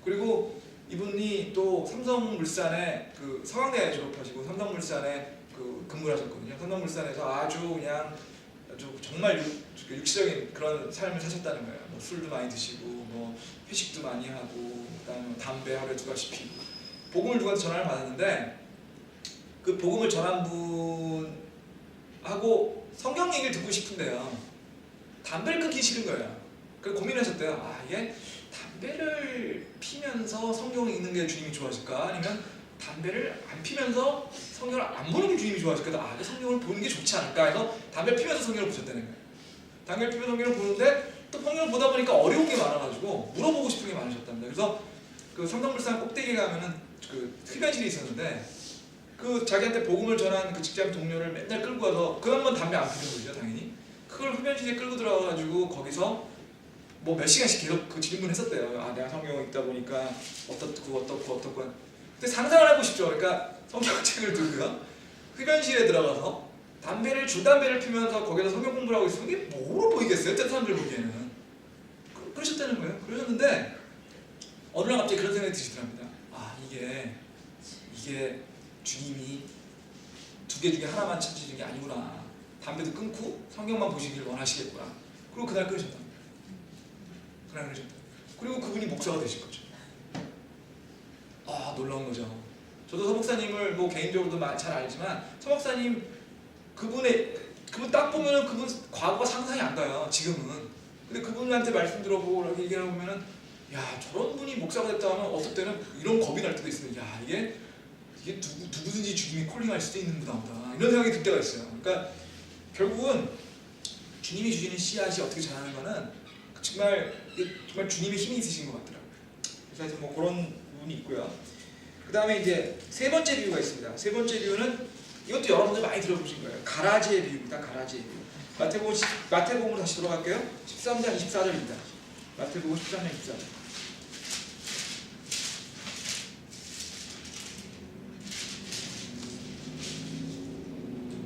그리고 이분이 또 삼성물산에 그 서강대 졸업하시고 삼성물산에 근무를 하셨거든요. 삼성물산에서 아주 정말 육시적인 그런 삶을 사셨다는 거예요. 뭐 술도 많이 드시고 뭐 회식도 많이 하고 그다음에 담배 하루에 2갑씩 피고 복음을 누구한테 전화를 받았는데 그 복음을 전한 분하고 성경 얘기를 듣고 싶은데요. 담배를 끊기 싫은 거예요. 그래서 고민하셨대요. 이게 담배를 피면서 성경을 읽는 게 주님이 좋아하실까? 아니면 담배를 안 피면서 성경을 안 보는 게 주님이 좋아하실까? 성경을 보는 게 좋지 않을까 해서 담배를 피면서 성경을 보셨다는 거예요. 담배를 피면서 성경을 보는데 또 성경을 보다 보니까 어려운 게 많아가지고 물어보고 싶은 게 많으셨답니다. 그래서 그 삼성물산 꼭대기에 가면은 그 흡연실이 있었는데 그 자기한테 복음을 전한 그 직장 동료를 맨날 끌고 가서 그 한번 담배 안 피는 거죠, 당연히. 그걸 흡연실에 끌고 들어가가지고 거기서 뭐 몇 시간씩 계속 그 질문했었대요. 내가 성경을 읽다 보니까 어떻고. 근데 상상을 해보고 싶죠. 그러니까 성경책을 들고요. 흡연실에 들어가서 줄담배를 피면서 거기서 성경 공부를 하고 있으면 이게 뭐로 보이겠어요? 어떤 사람들 보기에는. 그러셨다는 거예요. 그러셨는데 어느 날 갑자기 그런 생각이 드시더랍니다. 이게 주님이 두 개 중에 하나만 찾으시는 게 아니구나. 담배도 끊고 성경만 보시길 원하시겠구나. 그리고 그날 끊으셨다. 그날 끊으셨다. 그리고 그분이 목사가 되실 거죠. 아, 놀라운 거죠. 저도 서 목사님을 뭐 개인적으로도 잘 알지만 서 목사님 그분 딱 보면은 그분 과거가 상상이 안 가요. 지금은. 근데 그분한테 말씀 들어보고 얘기하다 보면은 야, 저런 분이 목사가 됐다 하면 어떨 때는 이런 겁이 날 때도 있어요. 야, 이게 누구든지 주님이 콜링할 수도 있는구나 보다. 이런 생각이 들 때가 있어요. 그러니까 결국은 주님이 주시는 씨앗이 어떻게 자라는 거는 정말 주님의 힘이 있으신 것 같더라고요. 그래서 뭐 그런 부분이 있고요. 그 다음에 이제 세 번째 비유가 있습니다. 세 번째 비유는 이것도 여러분들 많이 들어보신 거예요. 가라지의 비유입니다. 가라지의 비유. 마태복음으로 다시 돌아갈게요. 13장 24절입니다. 마태복음 13장 24절.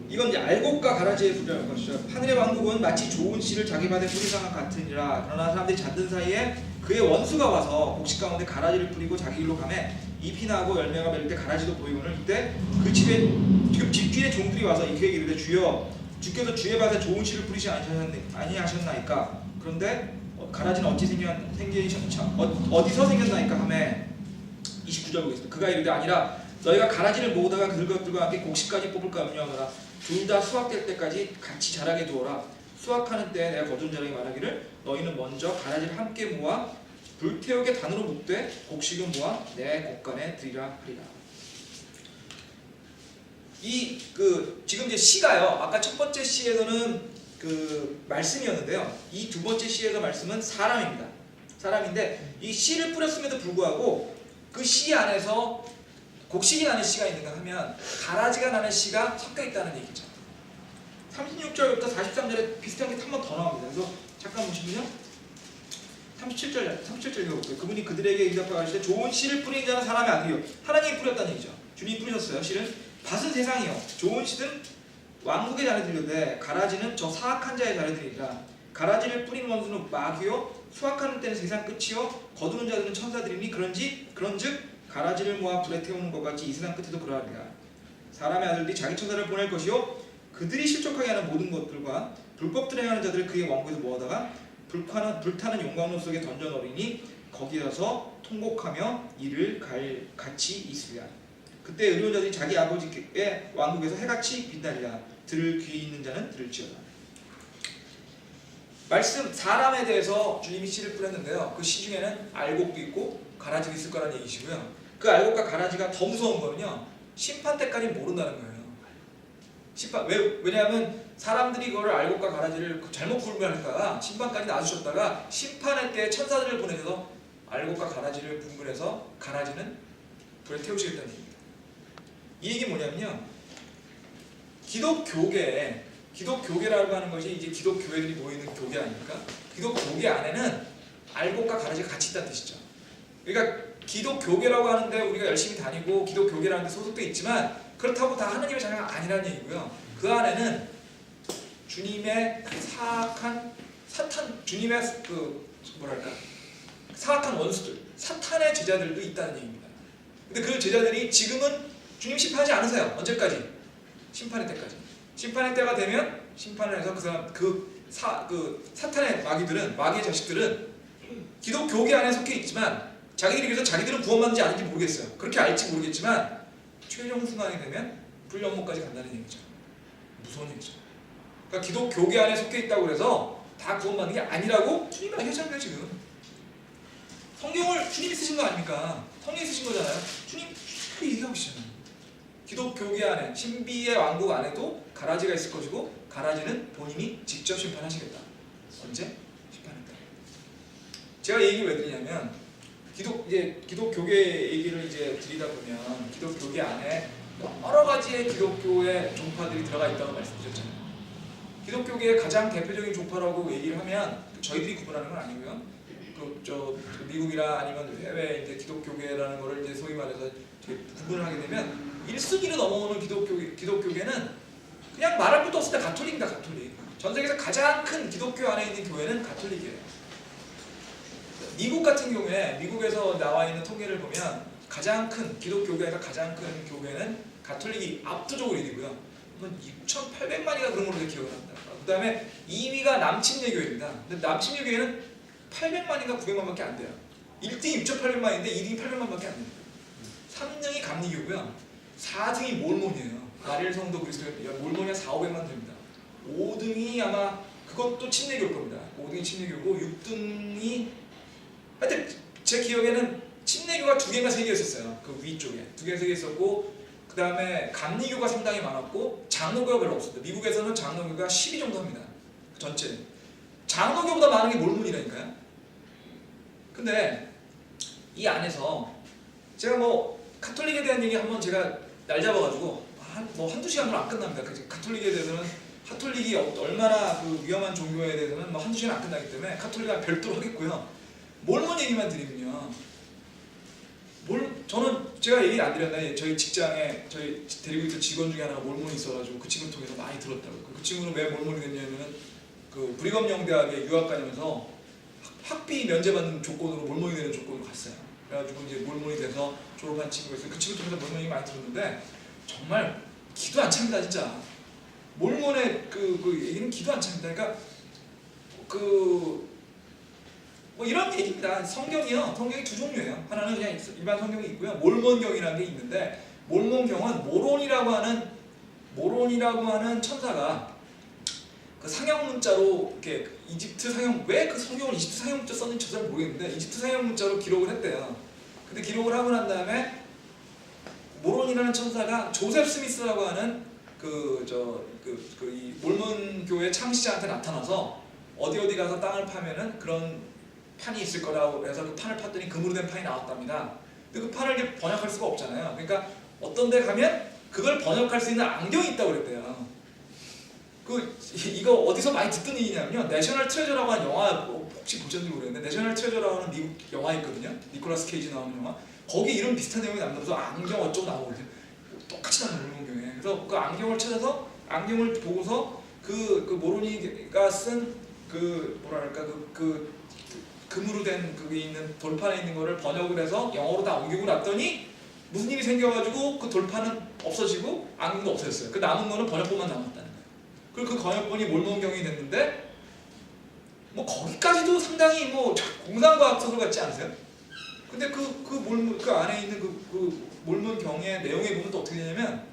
이건 이제 알곡과 가라지의 분류할 것이죠. 하늘의 왕국은 마치 좋은 씨를 자기 밭에 뿌리상과 같으니라. 그러나 사람들이 잡는 사이에 그의 원수가 와서 곡식 가운데 가라지를 뿌리고 자기 일로 가매 잎이 나고 열매가 맺을 때 가라지도 보이고는 이때 그 집에 지금 집주인의 종들이 와서 그에게 이르되 주여 주께서 주의 밭에 좋은 씨를 뿌리지 아니하셨나이까. 그런데 가라지는 어디서 생겼나이까 하매 29절 보겠습니다. 그가 이르되 아니라 너희가 가라지를 모으다가 그것들과 함께 곡식까지 뽑을까 염려하노라. 둘 다 수확될 때까지 같이 자라게 두어라. 수확하는 때에 내가 거둔 자에게 말하기를 너희는 먼저 가라지를 함께 모아 불태우게 단으로 묶되 곡식은 모아 내 곳간에 들이라 하리라. 지금 이제 시가요. 아까 첫 번째 시에서는 그 말씀이었는데요. 이 두 번째 시에서 말씀은 사람입니다. 사람인데 이 씨를 뿌렸음에도 불구하고 그 씨 안에서 곡식이 나는 씨가 있는가 하면 가라지가 나는 씨가 섞여 있다는 얘기죠. 36절부터 43절에 비슷한 게 한 번 더 나옵니다. 그래서 잠깐 보시면요. 37절 읽어볼게요. 그분이 그들에게 응답하시되 좋은 씨를 뿌리는 자는 사람의 아들이요. 하나님이 뿌렸다는 얘기죠. 주님이 뿌리셨어요. 씨를. 밭은 세상이요. 좋은 씨는 왕국의 자녀들인데 가라지는 저 사악한 자의 자녀들이니라. 가라지를 뿌리는 원수는 마귀요. 수확하는 때는 세상 끝이요. 거두는 자들은 천사들이니 그런즉 가라지를 모아 불에 태우는 것 같이 이 세상 끝에도 그러하리라. 사람의 아들들이 자기 천사를 보낼 것이요 그들이 실족하게 하는 모든 것들과 불법들을 행하는 자들을 그의 왕국에서 모아다가 불타는 용광로 속에 던져넣으리니 거기에서 통곡하며 이를 같이 있으리라. 그때 의로운 자들이 자기 아버지의 왕국에서 해같이 빛나리라. 들을 귀 있는 자는 들을지어다. 말씀 사람에 대해서 주님이 씨를 뿌렸는데요. 그 씨 중에는 알곡도 있고 가라지도 있을 거라는 얘기시고요. 그 알곡과 가라지가 더 무서운 거는요. 심판 때까지 모른다는 거예요. 왜냐하면 사람들이 그거를 알곡과 가라지를 잘못 분별할까 심판까지 놔주셨다가 심판할 때 천사들을 보내셔서 알곡과 가라지를 분별해서 가라지는 불에 태우시겠다는 얘기입니다. 이 얘기는 뭐냐면요. 기독교계라고 하는 것이 이제 기독교회들이 모이는 교계 아닙니까? 기독교계 안에는 알곡과 가라지가 같이 있다는 뜻이죠. 그러니까 기독교계라고 하는데 우리가 열심히 다니고 기독교계라는 데 소속돼 있지만 그렇다고 다 하나님의 자녀가 아니라는 얘기고요. 그 안에는 주님의 사악한 주님의 사악한 원수들, 사탄의 제자들도 있다는 얘기입니다. 근데 그 제자들이 지금은 주님 심판하지 않으세요. 언제까지? 심판의 때까지. 심판의 때가 되면 심판을 해서 사탄의 마귀의 자식들은 기독교계 안에 속해 있지만 자기들이 그래서 자기들은 구원받는지 아닌지 모르겠어요. 그렇게 알지 모르겠지만 최종 순간이 되면 불연못까지 간다는 얘기죠. 무서운 얘기죠. 그러니까 기독교계 안에 속해 있다고 해서 다 구원받는 게 아니라고 주님이 알려주잖아요. 지금 성경을 주님이 쓰신 거 아닙니까? 성령이 쓰신 거잖아요. 주님이 얘기하고 계시잖아요. 기독교계 안에 신비의 왕국 안에도 가라지가 있을 것이고 가라지는 본인이 직접 심판하시겠다. 언제? 심판할 때. 제가 이 얘기 왜 드리냐면 기독교계 얘기를 이제 드리다 보면 기독교계 안에 여러 가지의 기독교의 종파들이 들어가 있다고 말씀드렸잖아요. 기독교계의 가장 대표적인 종파라고 얘기를 하면 저희들이 구분하는 건 아니고요. 미국이나 아니면 해외 이제 기독교계라는 거를 이제 소위 말해서 구분을 하게 되면 1순위로 넘어오는 기독교계는 그냥 말할 것도 없을 때 가톨릭입니다. 가톨릭. 전 세계에서 가장 큰 기독교 안에 있는 교회는 가톨릭이에요. 미국 같은 경우에 미국에서 나와 있는 통계를 보면 가장 큰 기독교계에서 가장 큰 교회는 가톨릭이 압도적으로 1위고요. 6,800만인가 그런 걸로 기억을 합니다. 그 다음에 2위가 남침례교회입니다. 근데 남침례교회는 800만인가 900만밖에 안 돼요. 1등이 6,800만인데 2등이 800만밖에 안 됩니다. 3등이 감리교고요. 4등이 몰몬이에요. 마릴 성도 그리스도교회 몰몬이 한 4, 500만 됩니다. 5등이 아마 그것도 침례교일 겁니다. 5등이 침례교고 6등이 하여튼 제 기억에는 침례교가 2개가 3개 있었어요. 그 위쪽에 2개, 3개 있었고 그 다음에 감리교가 상당히 많았고 장로교가 별로 없었어요. 미국에서는 장로교가 12 정도 합니다. 전체 장로교보다 많은 게 몰몬이라니까요. 근데 이 안에서 제가 뭐 가톨릭에 대한 얘기 한번 제가 날 잡아가지고 한두 시간으로 안 끝납니다. 가톨릭에 대해서는 카톨릭이 얼마나 그 위험한 종교에 대해서는 뭐 한두 시간 안 끝나기 때문에 카톨릭은 별도로 하겠고요. 몰몬 얘기만 드리면요. 저는 제가 얘기 안 드렸나요? 저희 직장에 저희 데리고 있던 직원 중에 하나가 몰몬이 있어가지고 그 친구를 통해서 많이 들었다고. 그 친구는 왜 몰몬이 됐냐면은 그 브리검 영대학에 유학 가면서 학비 면제받는 조건으로 몰몬이 되는 조건으로 갔어요. 그래가지고 이제 몰몬이 돼서 졸업한 친구가 있어요. 그 친구 통해서 몰몬 얘기 많이 들었는데 정말 기도 안 찹니다 진짜. 몰몬의 그 얘기는 기도 안 찹니다. 그러니까 뭐 이런 얘기입니다. 성경이요. 성경이 두 종류예요. 하나는 그냥 일반 성경이 있고요. 몰몬경이라는 게 있는데 몰몬경은 모론이라고 하는 천사가 그 상형 문자로 이렇게 이집트 상형 왜 그 성경을 이집트 상형 문자 썼는지 잘 모르겠는데 이집트 상형 문자로 기록을 했대요. 근데 기록을 하고 난 다음에 모론이라는 천사가 조셉 스미스라고 하는 이 몰몬 교회 창시자한테 나타나서 어디 가서 땅을 파면은 그런 판이 있을 거라고 해서 그 판을 팠더니 금으로 된 판이 나왔답니다. 근데 그 판을 이제 번역할 수가 없잖아요. 그러니까 어떤 데 가면 그걸 번역할 수 있는 안경이 있다고 그랬대요. 이거 어디서 많이 듣던 얘기냐면요. 내셔널 트레저라고 하는 영화 혹시 보셨는지 모르겠는데 내셔널 트레저라고 하는 미국 영화 있거든요. 니콜라스 케이지 나오는 영화. 거기 이런 비슷한 내용이 나오면서 안경 어쩌고 나오거든요. 똑같이 나오는 몰몬경에. 그래서 그 안경을 찾아서 안경을 보고서 그 모로니가 쓴 뭐랄까 금으로 된 그게 있는 돌판에 있는 거를 번역을 해서 영어로 다 옮기고 났더니 무슨 일이 생겨가지고 그 돌판은 없어지고 안경도 없어졌어요. 그 남은 거는 번역본만 남았다는 거예요. 그리고 그 번역본이 몰몬경이 됐는데 뭐 거기까지도 상당히 뭐 공상과학 소설 같지 않으세요? 근데 그 안에 있는 그 몰몬경의 내용에 보면 또 어떻게 되냐면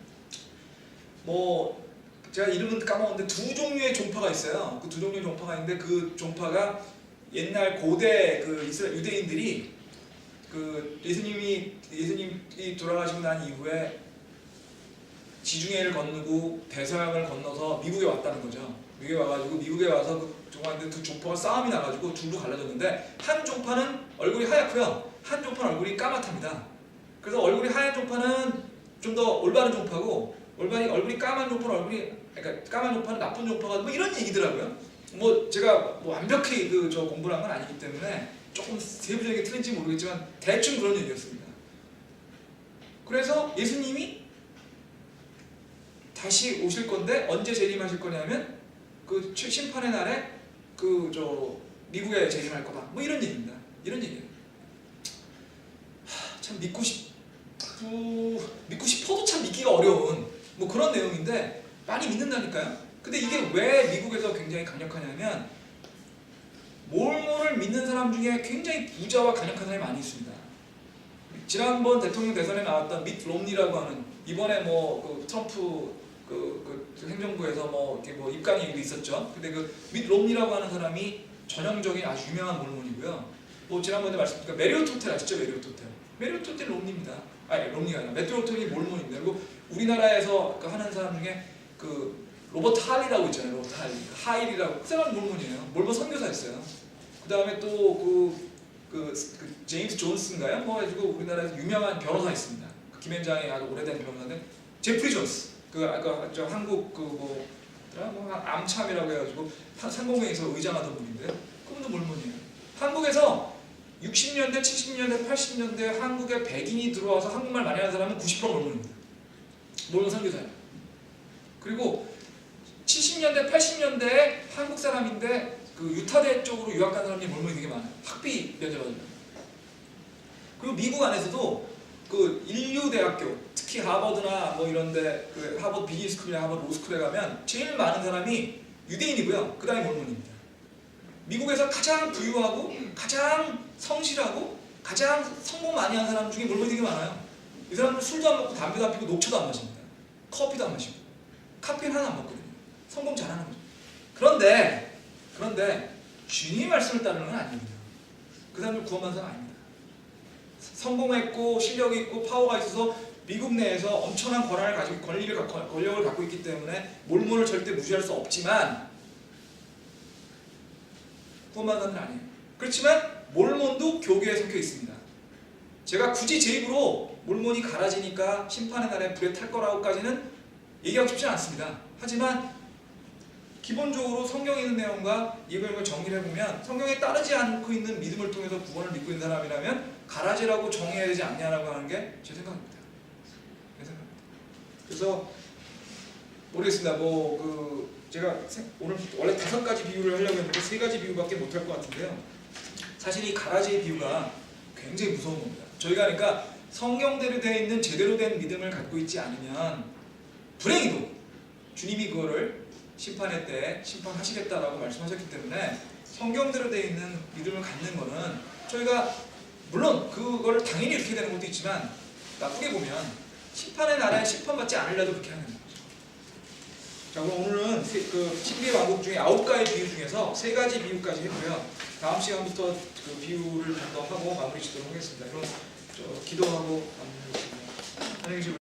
뭐 제가 이름은 까먹었는데 두 종류의 종파가 있어요. 그 두 종류의 종파가 있는데 그 종파가 옛날 고대 그 유대인들이 그 예수님이 돌아가시고 난 이후에 지중해를 건너고 대서양을 건너서 미국에 왔다는 거죠. 미국에 와서 그 종파가 싸움이 나가지고 둘로 갈라졌는데 한 종파는 얼굴이 하얗고요. 한 종파는 얼굴이 까맣답니다. 그래서 얼굴이 하얀 종파는 좀 더 올바른 종파고 얼굴이 까만 종파는 그러니까 까만 종파는 나쁜 종파가 뭐 이런 얘기더라고요. 뭐 제가 뭐 완벽히 공부를 한 건 아니기 때문에 조금 세부적이게 틀린지 모르겠지만 대충 그런 얘기였습니다. 그래서 예수님이 다시 오실 건데 언제 재림하실 거냐면 그 심판의 날에 미국에 재림할 거다. 뭐 이런 얘기입니다. 이런 얘기예요. 참 믿고 싶어도 참 믿기가 어려운 뭐 그런 내용인데 많이 믿는다니까요. 근데 이게 왜 미국에서 굉장히 강력하냐면 몰몬을 믿는 사람 중에 굉장히 부자와 강력한 사람이 많이 있습니다. 지난번 대통령 대선에 나왔던 밋 롬니라고 하는 이번에 뭐 트럼프 행정부에서 이렇게 입당 얘기도 있었죠. 근데 밋 롬니라고 하는 사람이 전형적인 아주 유명한 몰몬이고요. 뭐 지난번에 말씀드린 메리오트 호텔 아시죠? 메리오트 호텔 롬니입니다. 아니 롬니가 아니라 메리오트 호텔이 몰몬입니다. 그리고 우리나라에서 하는 사람 중에 로버트 할리라고 있잖아요. 로버트 하일이라고 그 사람 몰몬이에요. 몰몬 선교사였어요. 그 다음에 또 제임스 존스인가요? 뭐 해가지고 우리나라에서 유명한 변호사 있습니다. 김현장에 아주 오래된 변호사인데 제프리 존스 한국 암참이라고 해가지고 상공회에서 의장하던 분인데 그분도 몰몬이에요. 한국에서 60년대, 70년대, 80년대 한국에 백인이 들어와서 한국말 많이 하는 사람은 90% 몰몬입니다. 몰몬 선교사예요. 그리고 70년대, 80년대에 한국 사람인데 유타대 쪽으로 유학 간 사람이 몰몬이 되게 많아요. 학비 면제받으면. 그리고 미국 안에서도 인류 주류 대학교, 특히 하버드나 뭐 이런데 그 하버드 비즈니스쿨이나 하버드 로스쿨에 가면 제일 많은 사람이 유대인이고요. 그다음에 몰몬입니다. 미국에서 가장 부유하고 가장 성실하고 가장 성공 많이 한 사람 중에 몰몬이 되게 많아요. 이 사람들은 술도 안 먹고 담배도 안 피고 녹차도 안 마십니다. 커피도 안 마시고 카페인 하나 안 먹거든요. 성공 잘하는 거죠. 그런데 주님의 말씀을 따르는 건 아닙니다. 그 사람들 구원받은 사람 아닙니다. 성공했고 실력이 있고 파워가 있어서 미국 내에서 엄청난 권력을 갖고 있기 때문에 몰몬을 절대 무시할 수 없지만 구원받은 사람은 아니에요. 그렇지만 몰몬도 교계에 섞여 있습니다. 제가 굳이 제 입으로 몰몬이 갈아지니까 심판의 날에 불에 탈 거라고까지는 얘기하고 싶지 않습니다. 하지만 기본적으로 성경에 있는 내용과 이걸 정리를 해보면 성경에 따르지 않고 있는 믿음을 통해서 구원을 믿고 있는 사람이라면 가라지라고 정해야 되지 않냐라고 하는 게 제 생각입니다. 그래서 모르겠습니다. 제가 오늘 원래 5가지 비유를 하려고 했는데 3가지 비유밖에 못할 것 같은데요. 사실 이 가라지의 비유가 굉장히 무서운 겁니다. 저희가 그러니까 성경대로 되어 있는 제대로 된 믿음을 갖고 있지 않으면 불행히도 주님이 그거를 심판의 때 심판하시겠다라고 말씀하셨기 때문에 성경대로 되어 있는 믿음을 갖는 거는 저희가 물론 그거를 당연히 이렇게 되는 것도 있지만 나쁘게 보면 심판의 날에 심판받지 않으려도 그렇게 하는 거죠. 자, 그럼 오늘은 그 신비의 왕국 중에 9가지 비유 중에서 3가지 비유까지 했고요. 다음 시간부터 그 비유를 좀 더 하고 마무리 짓도록 하겠습니다. 그럼 기도하고 마무리하겠습니다. 안녕히 계십시오.